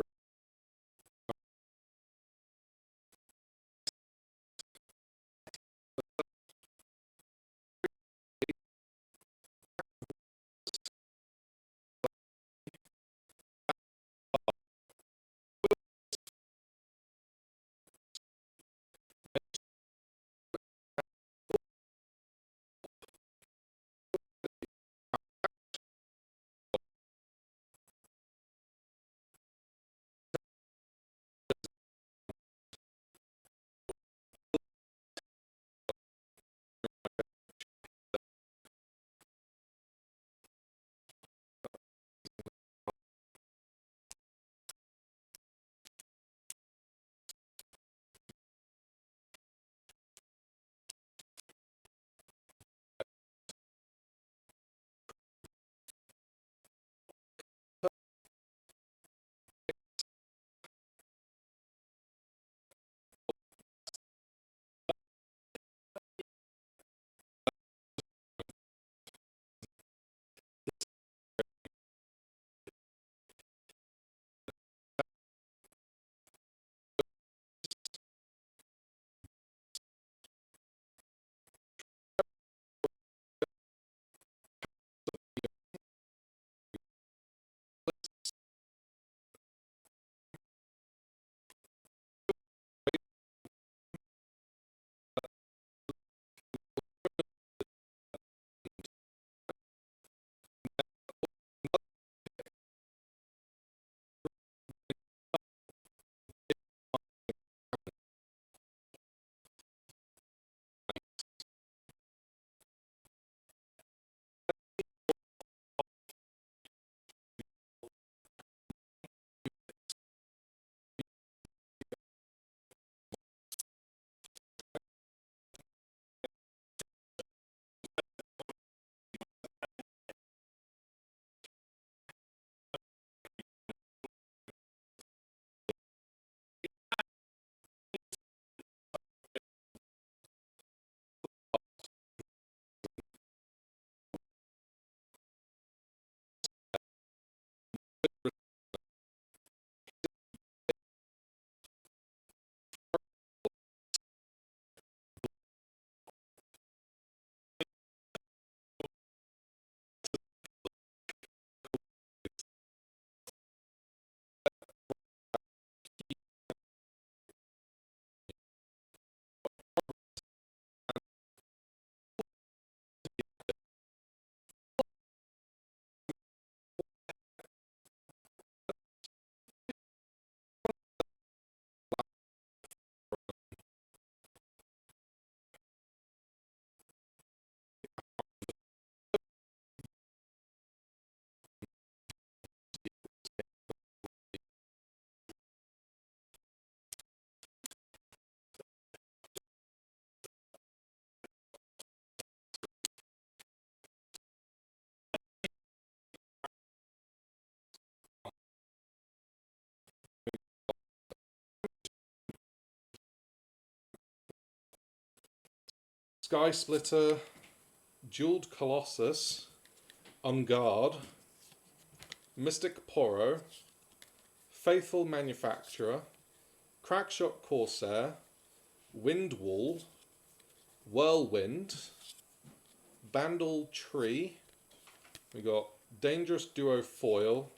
Sky Splitter, Jeweled Colossus, Unguard, Mystic Poro, Faithful Manufacturer, Crackshot Corsair, Windwall, Whirlwind, Bandle Tree. We got Dangerous Duo Foil,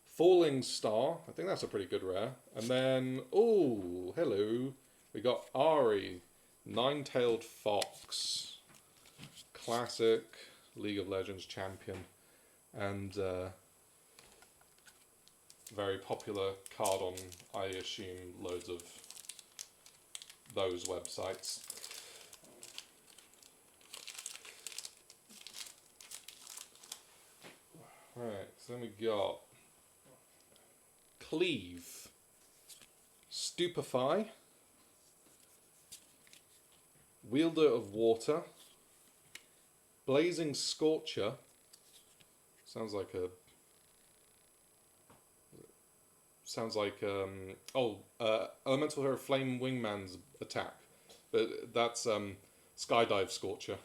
Falling Star. I think that's a pretty good rare. And then, oh, hello. We got Ari, Nine-Tailed Fox, classic League of Legends champion, and very popular card on, I assume, loads of those websites. Right, so then we got Cleave, Stupefy, Wielder of Water, Blazing Scorcher. Sounds like Elemental Hero Flame Wingman's attack, but that's Skydive Scorcher.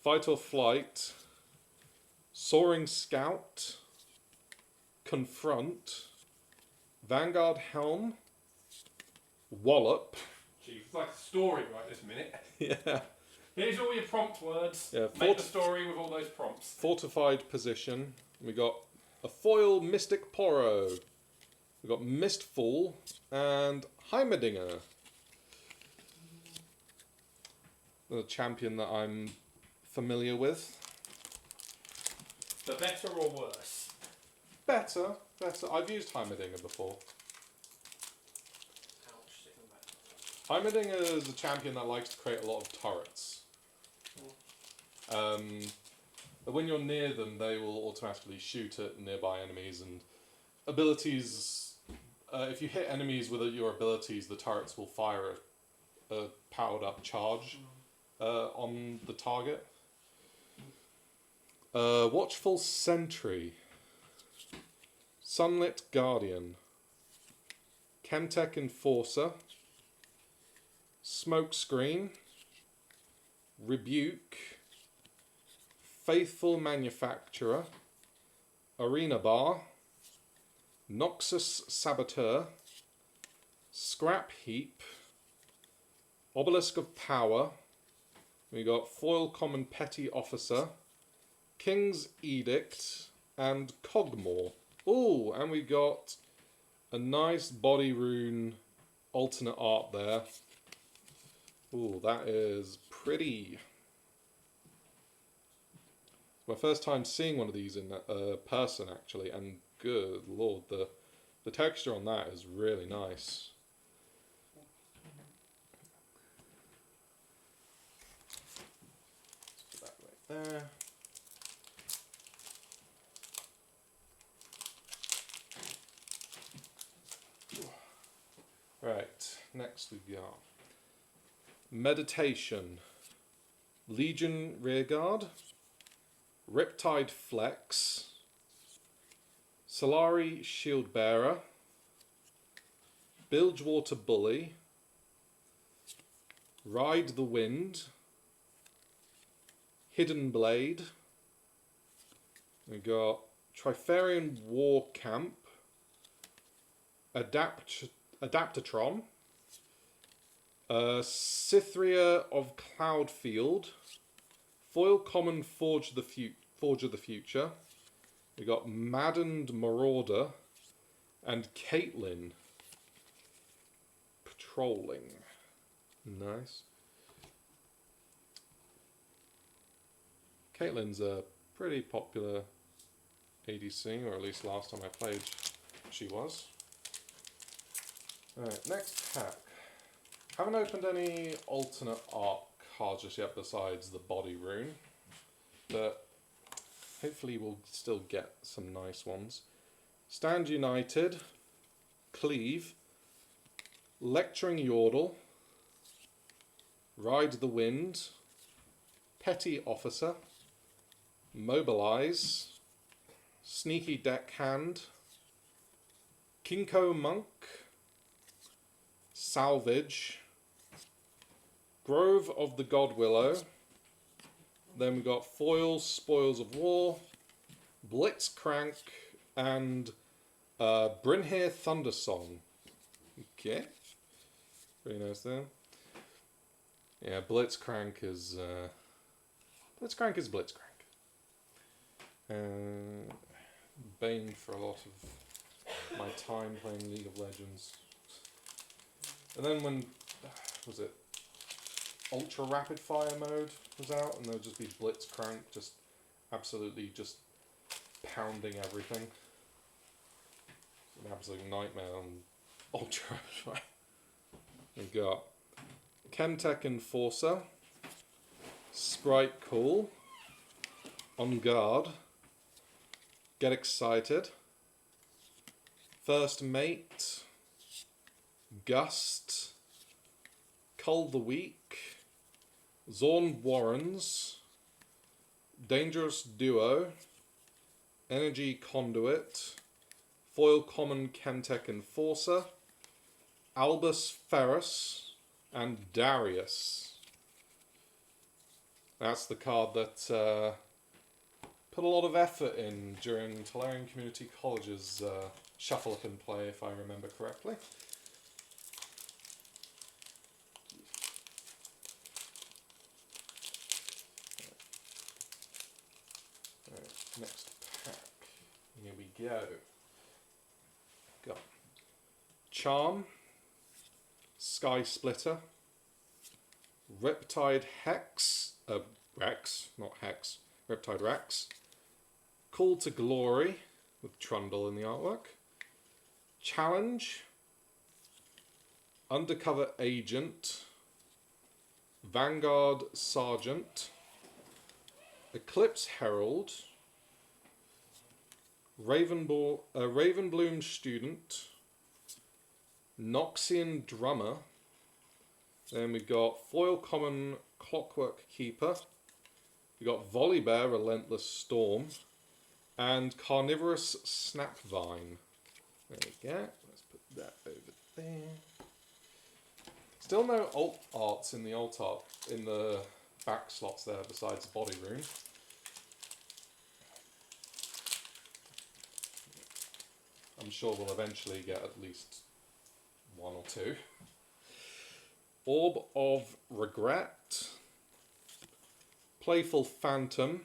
Fight or Flight, Soaring Scout, Confront, Vanguard Helm, Wallop. Gee, it's like a story right this minute. Yeah. Here's all your prompt words. Yeah, Make the story with all those prompts. Fortified Position. We got a foil Mystic Poro. We got Mistfall and Heimerdinger. The champion that I'm familiar with. The better or worse? Better. I've used Heimerdinger before. Heimerdinger is a champion that likes to create a lot of turrets. But when you're near them, they will automatically shoot at nearby enemies, and abilities. If you hit enemies with your abilities, the turrets will fire a powered up charge on the target. Watchful Sentry, Sunlit Guardian, Chemtech Enforcer, Smokescreen, Rebuke, Faithful Manufacturer, Arena Bar, Noxus Saboteur, Scrap Heap, Obelisk of Power. We got Foil Common Petty Officer, King's Edict, and Cogmore. Oh, and we got a nice body rune alternate art there. Oh, that is pretty. It's my first time seeing one of these in person, actually, and good lord, the texture on that is really nice. Let's put that right there. Right, next we got Meditation, Legion Rearguard, Riptide Flex, Solari Shieldbearer, Bilgewater Bully, Ride the Wind, Hidden Blade. We got Trifarian War Camp, Adaptatron, Cythria of Cloudfield, Foil Common Forge of the Future. We got Maddened Marauder and Caitlyn Patrolling. Nice. Caitlyn's a pretty popular ADC, or at least last time I played she was. Alright, next pack. Haven't opened any alternate art cards just yet besides the body rune, but hopefully we'll still get some nice ones. Stand United, Cleave, Lecturing Yordle, Ride the Wind, Petty Officer, Mobilize, Sneaky Deckhand, Kinko Monk, Salvage, Grove of the God Willow. Then we got foil Spoils of War, Blitzcrank, and Brynhir Thundersong. Okay. Pretty nice there. Yeah, Blitzcrank is Blitzcrank. Bane for a lot of my time playing League of Legends. And then when was it? Ultra Rapid Fire mode was out, and there would just be Blitzcrank just absolutely just pounding everything. An absolute nightmare on Ultra Rapid Fire. We've got Chemtech Enforcer, Sprite Cool, On Guard, Get Excited, First Mate, Gust, Cull the Weak, Zorn Warrens, Dangerous Duo, Energy Conduit, Foil Common Chemtech Enforcer, Albus Ferrus, and Darius. That's the card that put a lot of effort in during Tolarian Community College's Shuffle Up and Play, if I remember correctly. Next pack. Here we go. Got Charm, Sky Splitter, Riptide Rex, not Hex, Riptide Rex, Call to Glory, with Trundle in the artwork, Challenge, Undercover Agent, Vanguard Sergeant, Eclipse Herald, Ravenbloom Student, Noxian Drummer, then we got Foil Common Clockwork Keeper, we got Volibear Relentless Storm, and Carnivorous Snapvine. There we go, let's put that over there. Still no alt arts in the alt art, in the back slots there besides Body Rune. I'm sure we'll eventually get at least one or two. Orb of Regret, Playful Phantom,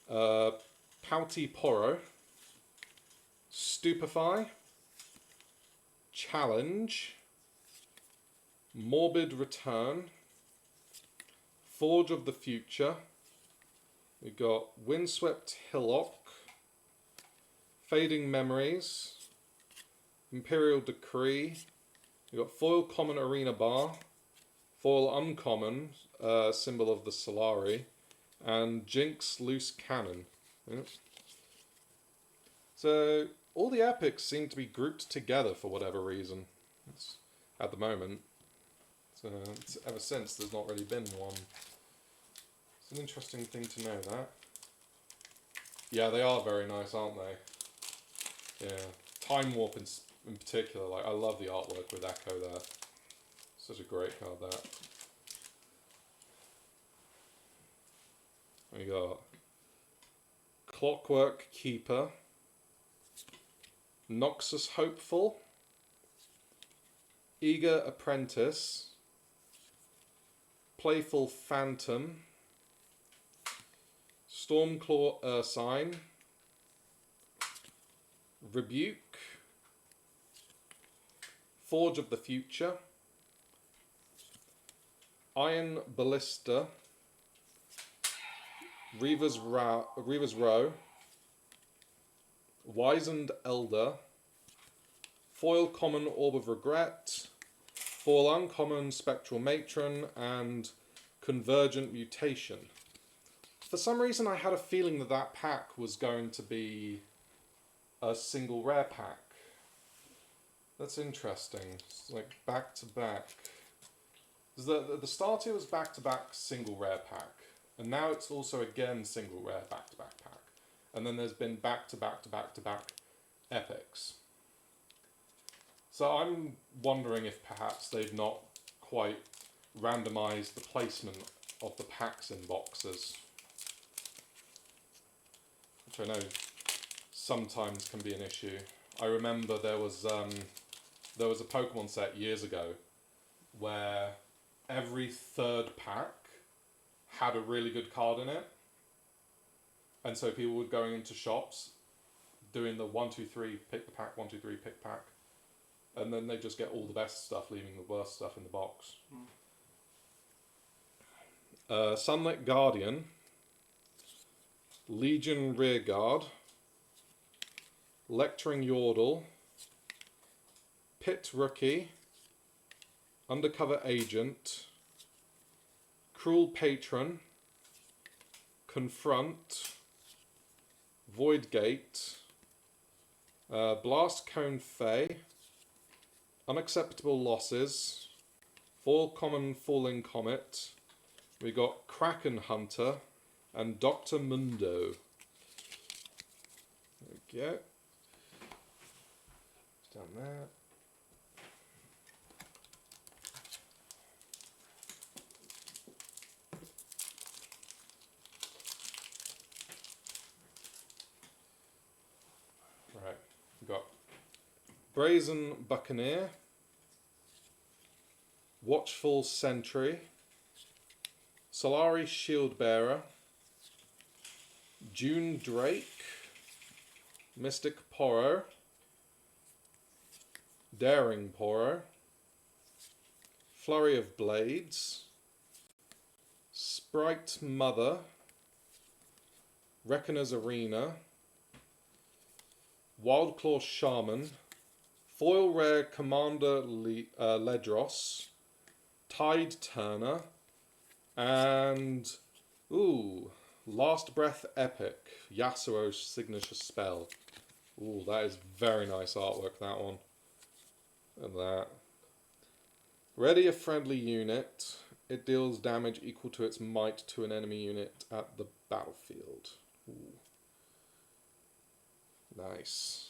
Pouty Poro, Stupefy, Challenge, Morbid Return, Forge of the Future, we've got Windswept Hillock, Fading Memories, Imperial Decree, we've got Foil Common Arena Bar, Foil Uncommon, symbol of the Solari, and Jinx Loose Cannon. Yep. So all the epics seem to be grouped together for whatever reason. At the moment. So ever since there's not really been one. It's an interesting thing to know that. Yeah, they are very nice, aren't they? Yeah. Time Warp in particular, like I love the artwork with Echo there. Such a great card that. We got Clockwork Keeper, Noxus Hopeful, Eager Apprentice, Playful Phantom, Stormclaw Ursine, Rebuke, Forge of the Future, Iron Ballista, Reaver's Row, Wizened Elder, Foil Common Orb of Regret, Foil Uncommon Spectral Matron, and Convergent Mutation. For some reason I had a feeling that that pack was going to be a single rare pack. That's interesting. It's like back to back. The start here was back to back single rare pack. And now it's also again single rare back to back pack. And then there's been back to back to back to back epics. So I'm wondering if perhaps they've not quite randomise the placement of the packs in boxes, which I know sometimes can be an issue. I remember there was a Pokemon set years ago where every third pack had a really good card in it, and so people were going into shops doing the 1, 2, 3 pick the pack, 1, 2, 3 pick pack, and then they just get all the best stuff, leaving the worst stuff in the box. Sunlit Guardian, Legion Rearguard, Lecturing Yordle, Pit Rookie, Undercover Agent, Cruel Patron, Confront, Void Gate, Blast Cone Fey, Unacceptable Losses, Foil Common Falling Comet. We got Kraken Hunter and Dr. Mundo. There we go. It's down there. Right, we've got Brazen Buccaneer, Watchful Sentry, Solari Shieldbearer, June Drake, Mystic Poro, Daring Poro, Flurry of Blades, Sprite Mother, Reckoner's Arena, Wildclaw Shaman, Foil Rare Commander Ledros, Tide Turner, and Last Breath Epic, Yasuo's signature spell. Ooh, that is very nice artwork, that one. And that. Ready a friendly unit. It deals damage equal to its might to an enemy unit at the battlefield. Ooh. Nice.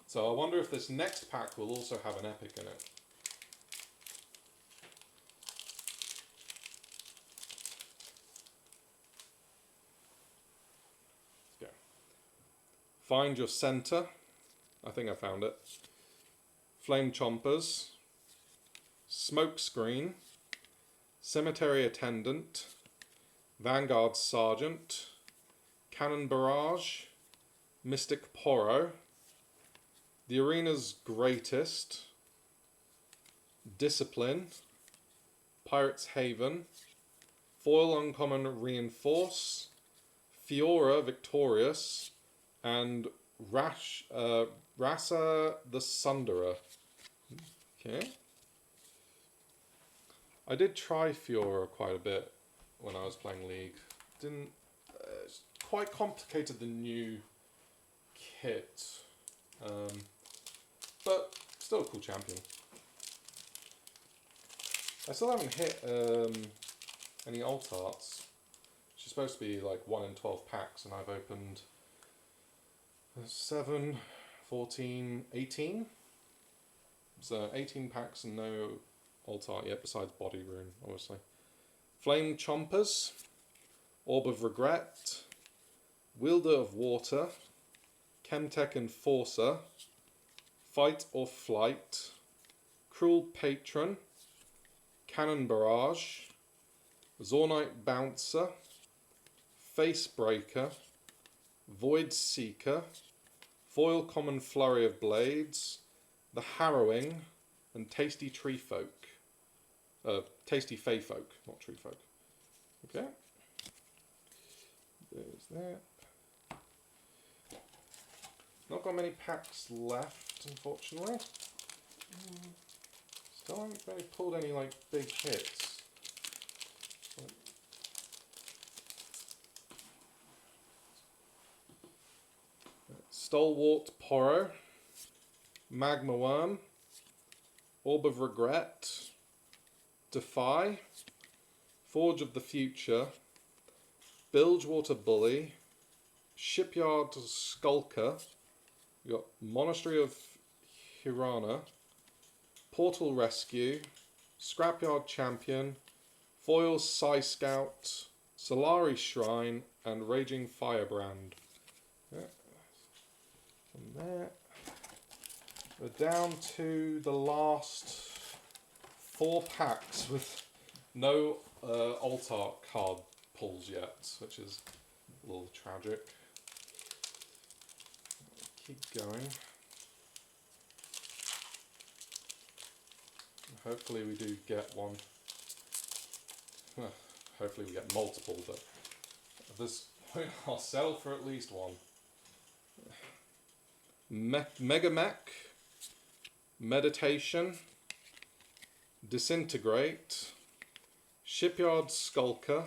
So I wonder if this next pack will also have an epic in it. Yeah. Find Your Center. I think I found it. Flame Chompers. Smokescreen. Cemetery Attendant. Vanguard Sergeant. Cannon Barrage. Mystic Poro. The Arena's Greatest, Discipline, Pirate's Haven, Foil Uncommon Reinforce, Fiora Victorious, and Rasa the Sunderer. Okay. I did try Fiora quite a bit when I was playing League. Didn't. It's quite complicated, the new kit. But still a cool champion. I still haven't hit any alt arts. She's supposed to be like 1 in 12 packs, and I've opened 7, 14, 18. So 18 packs and no alt art yet, besides Body Rune, obviously. Flame Chompers, Orb of Regret, Wielder of Water, Chemtech Enforcer, Fight or Flight, Cruel Patron, Cannon Barrage, Zornite Bouncer, Facebreaker, Void Seeker, Foil Common Flurry of Blades, The Harrowing, and Tasty Tree Folk. Tasty Fey Folk, not Tree Folk. Okay. There's that. Not got many packs left, unfortunately. Still haven't really pulled any like big hits. Stalwart Poro, Magma Worm, Orb of Regret, Defy, Forge of the Future, Bilgewater Bully, Shipyard Skulker, We got Monastery of Hirana, Portal Rescue, Scrapyard Champion, Foil Psy Scout, Solari Shrine, and Raging Firebrand. Yeah. From there, we're down to the last 4 packs with no alt art card pulls yet, which is a little tragic. Keep going. Hopefully we do get one. Hopefully we get multiple, but at this point I'll settle for at least one. Mega Mech, Meditation, Disintegrate, Shipyard Skulker,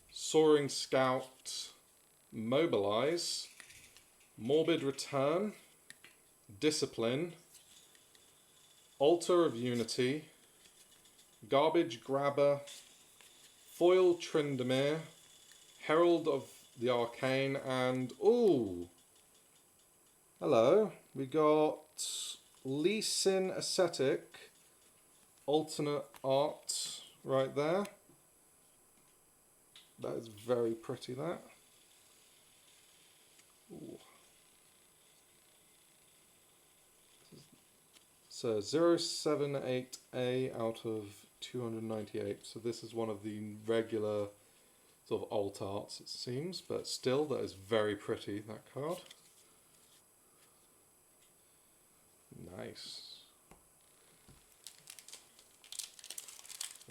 Soaring Scout, Mobilize, Morbid Return, Discipline, Altar of Unity, Garbage Grabber, Foil Tryndamere, Herald of the Arcane, and ooh, hello, we got Lee Sin Ascetic, alternate art right there. That is very pretty, that. Ooh. So 078A out of 298. So this is one of the regular sort of alt arts, it seems, but still, that is very pretty, that card. Nice.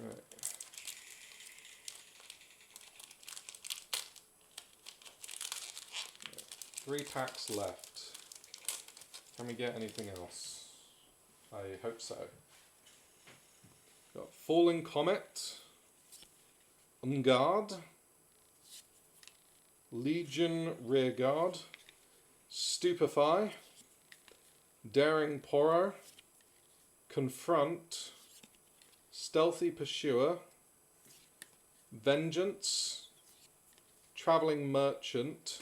Right. Yeah. 3 packs left. Can we get anything else? I hope so. Got Falling Comet, Ungard, Legion Rearguard, Stupefy, Daring Poro, Confront, Stealthy Pursuer, Vengeance, Travelling Merchant,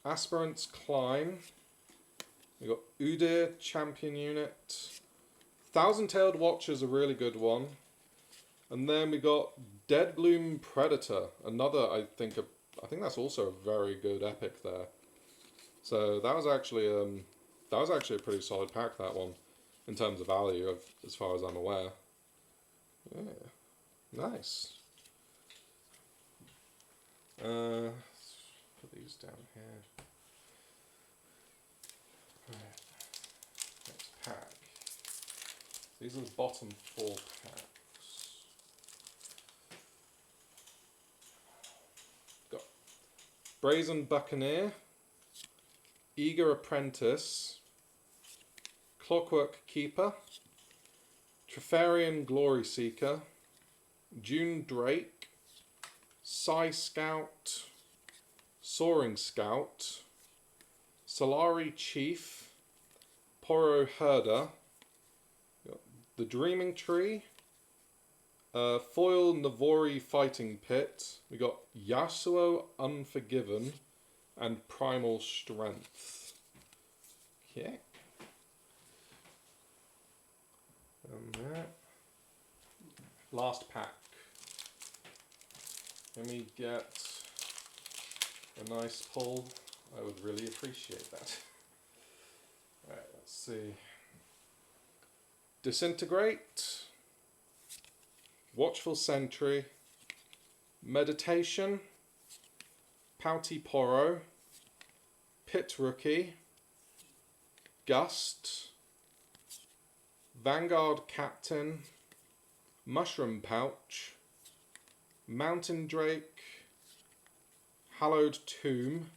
Aspirant's Climb. We got Udyr Champion Unit. Thousand-Tailed Watcher is a really good one. And then we got Deadbloom Predator. Another, I think that's also a very good epic there. So that was actually a pretty solid pack, that one, in terms of value, as far as I'm aware. Yeah, nice. Put these down here. Right. Next pack. These are the bottom 4 packs. Got Brazen Buccaneer, Eager Apprentice, Clockwork Keeper, Trefarian Glory Seeker, June Drake, Psy Scout, Soaring Scout, Solari Chief, Poro Herder, the Dreaming Tree, Foil Navori Fighting Pit, we got Yasuo Unforgiven, and Primal Strength. Okay. And that. Last pack. Let me get a nice pull. I would really appreciate that. Right, let's see. Disintegrate, Watchful Sentry, Meditation, Pouty Poro, Pit Rookie, Gust, Vanguard Captain, Mushroom Pouch, Mountain Drake, Hallowed Tomb,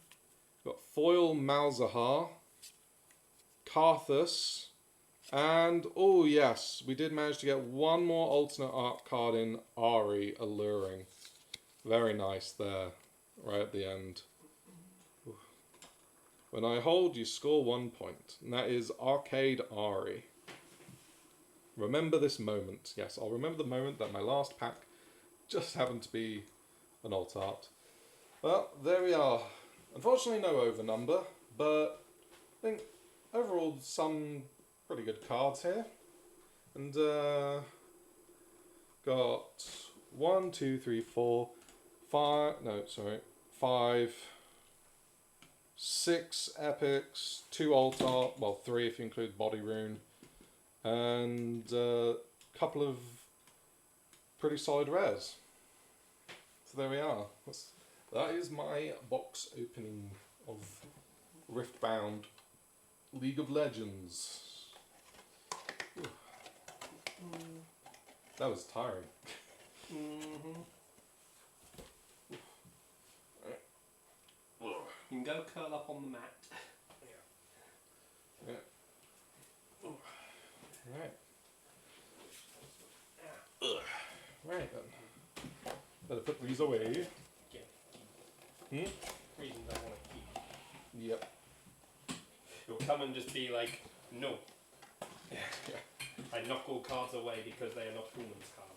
got Foil Malzahar, Karthus, and oh yes, we did manage to get one more alternate art card in, Ari Alluring. Very nice there, right at the end. When I hold, you score 1 point, and that is Arcade Ari. Remember this moment. Yes, I'll remember the moment that my last pack just happened to be an alt art. Well, there we are. Unfortunately no over number, But I think overall some pretty good cards here. And got 1, 2, 3, 4, 5, no, sorry, 5, 6 epics, 2 alt art, well 3 if you include body rune, and a couple of pretty solid rares. So there we are. That is my box opening of Riftbound League of Legends. That was tiring. You can go curl up on the mat. Yeah. Right. Right then. Better put these away. Reasons I want to keep. Yep. You'll come and just be like, no. Yeah. I knock all cards away because they are not humans cards.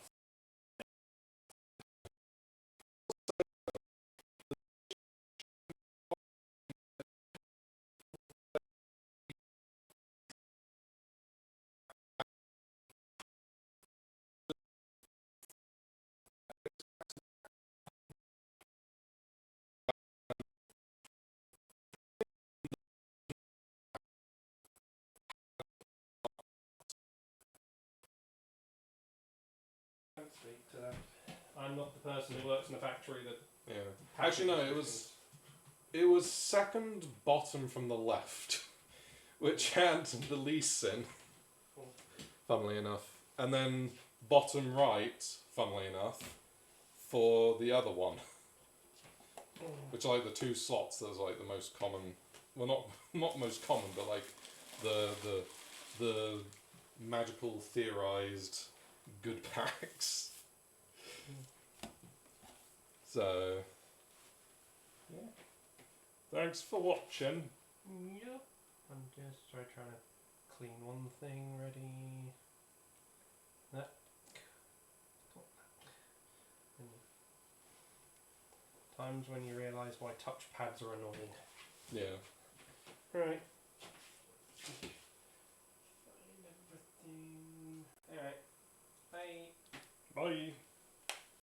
Don't speak to that. I'm not the person who works in a factory that. Yeah. Actually, no. It was second bottom from the left, which had the least sin. Funnily enough, and then bottom right, funnily enough, for the other one. Which are like the 2 slots. There's like the most common. Well, not most common, but like the magical theorized good packs. So, yeah. Thanks for watching. Yep. I'm just trying to clean one thing ready. That. Times when you realise why touchpads are annoying. Yeah. Right. Find everything. Alright. Bye. Bye.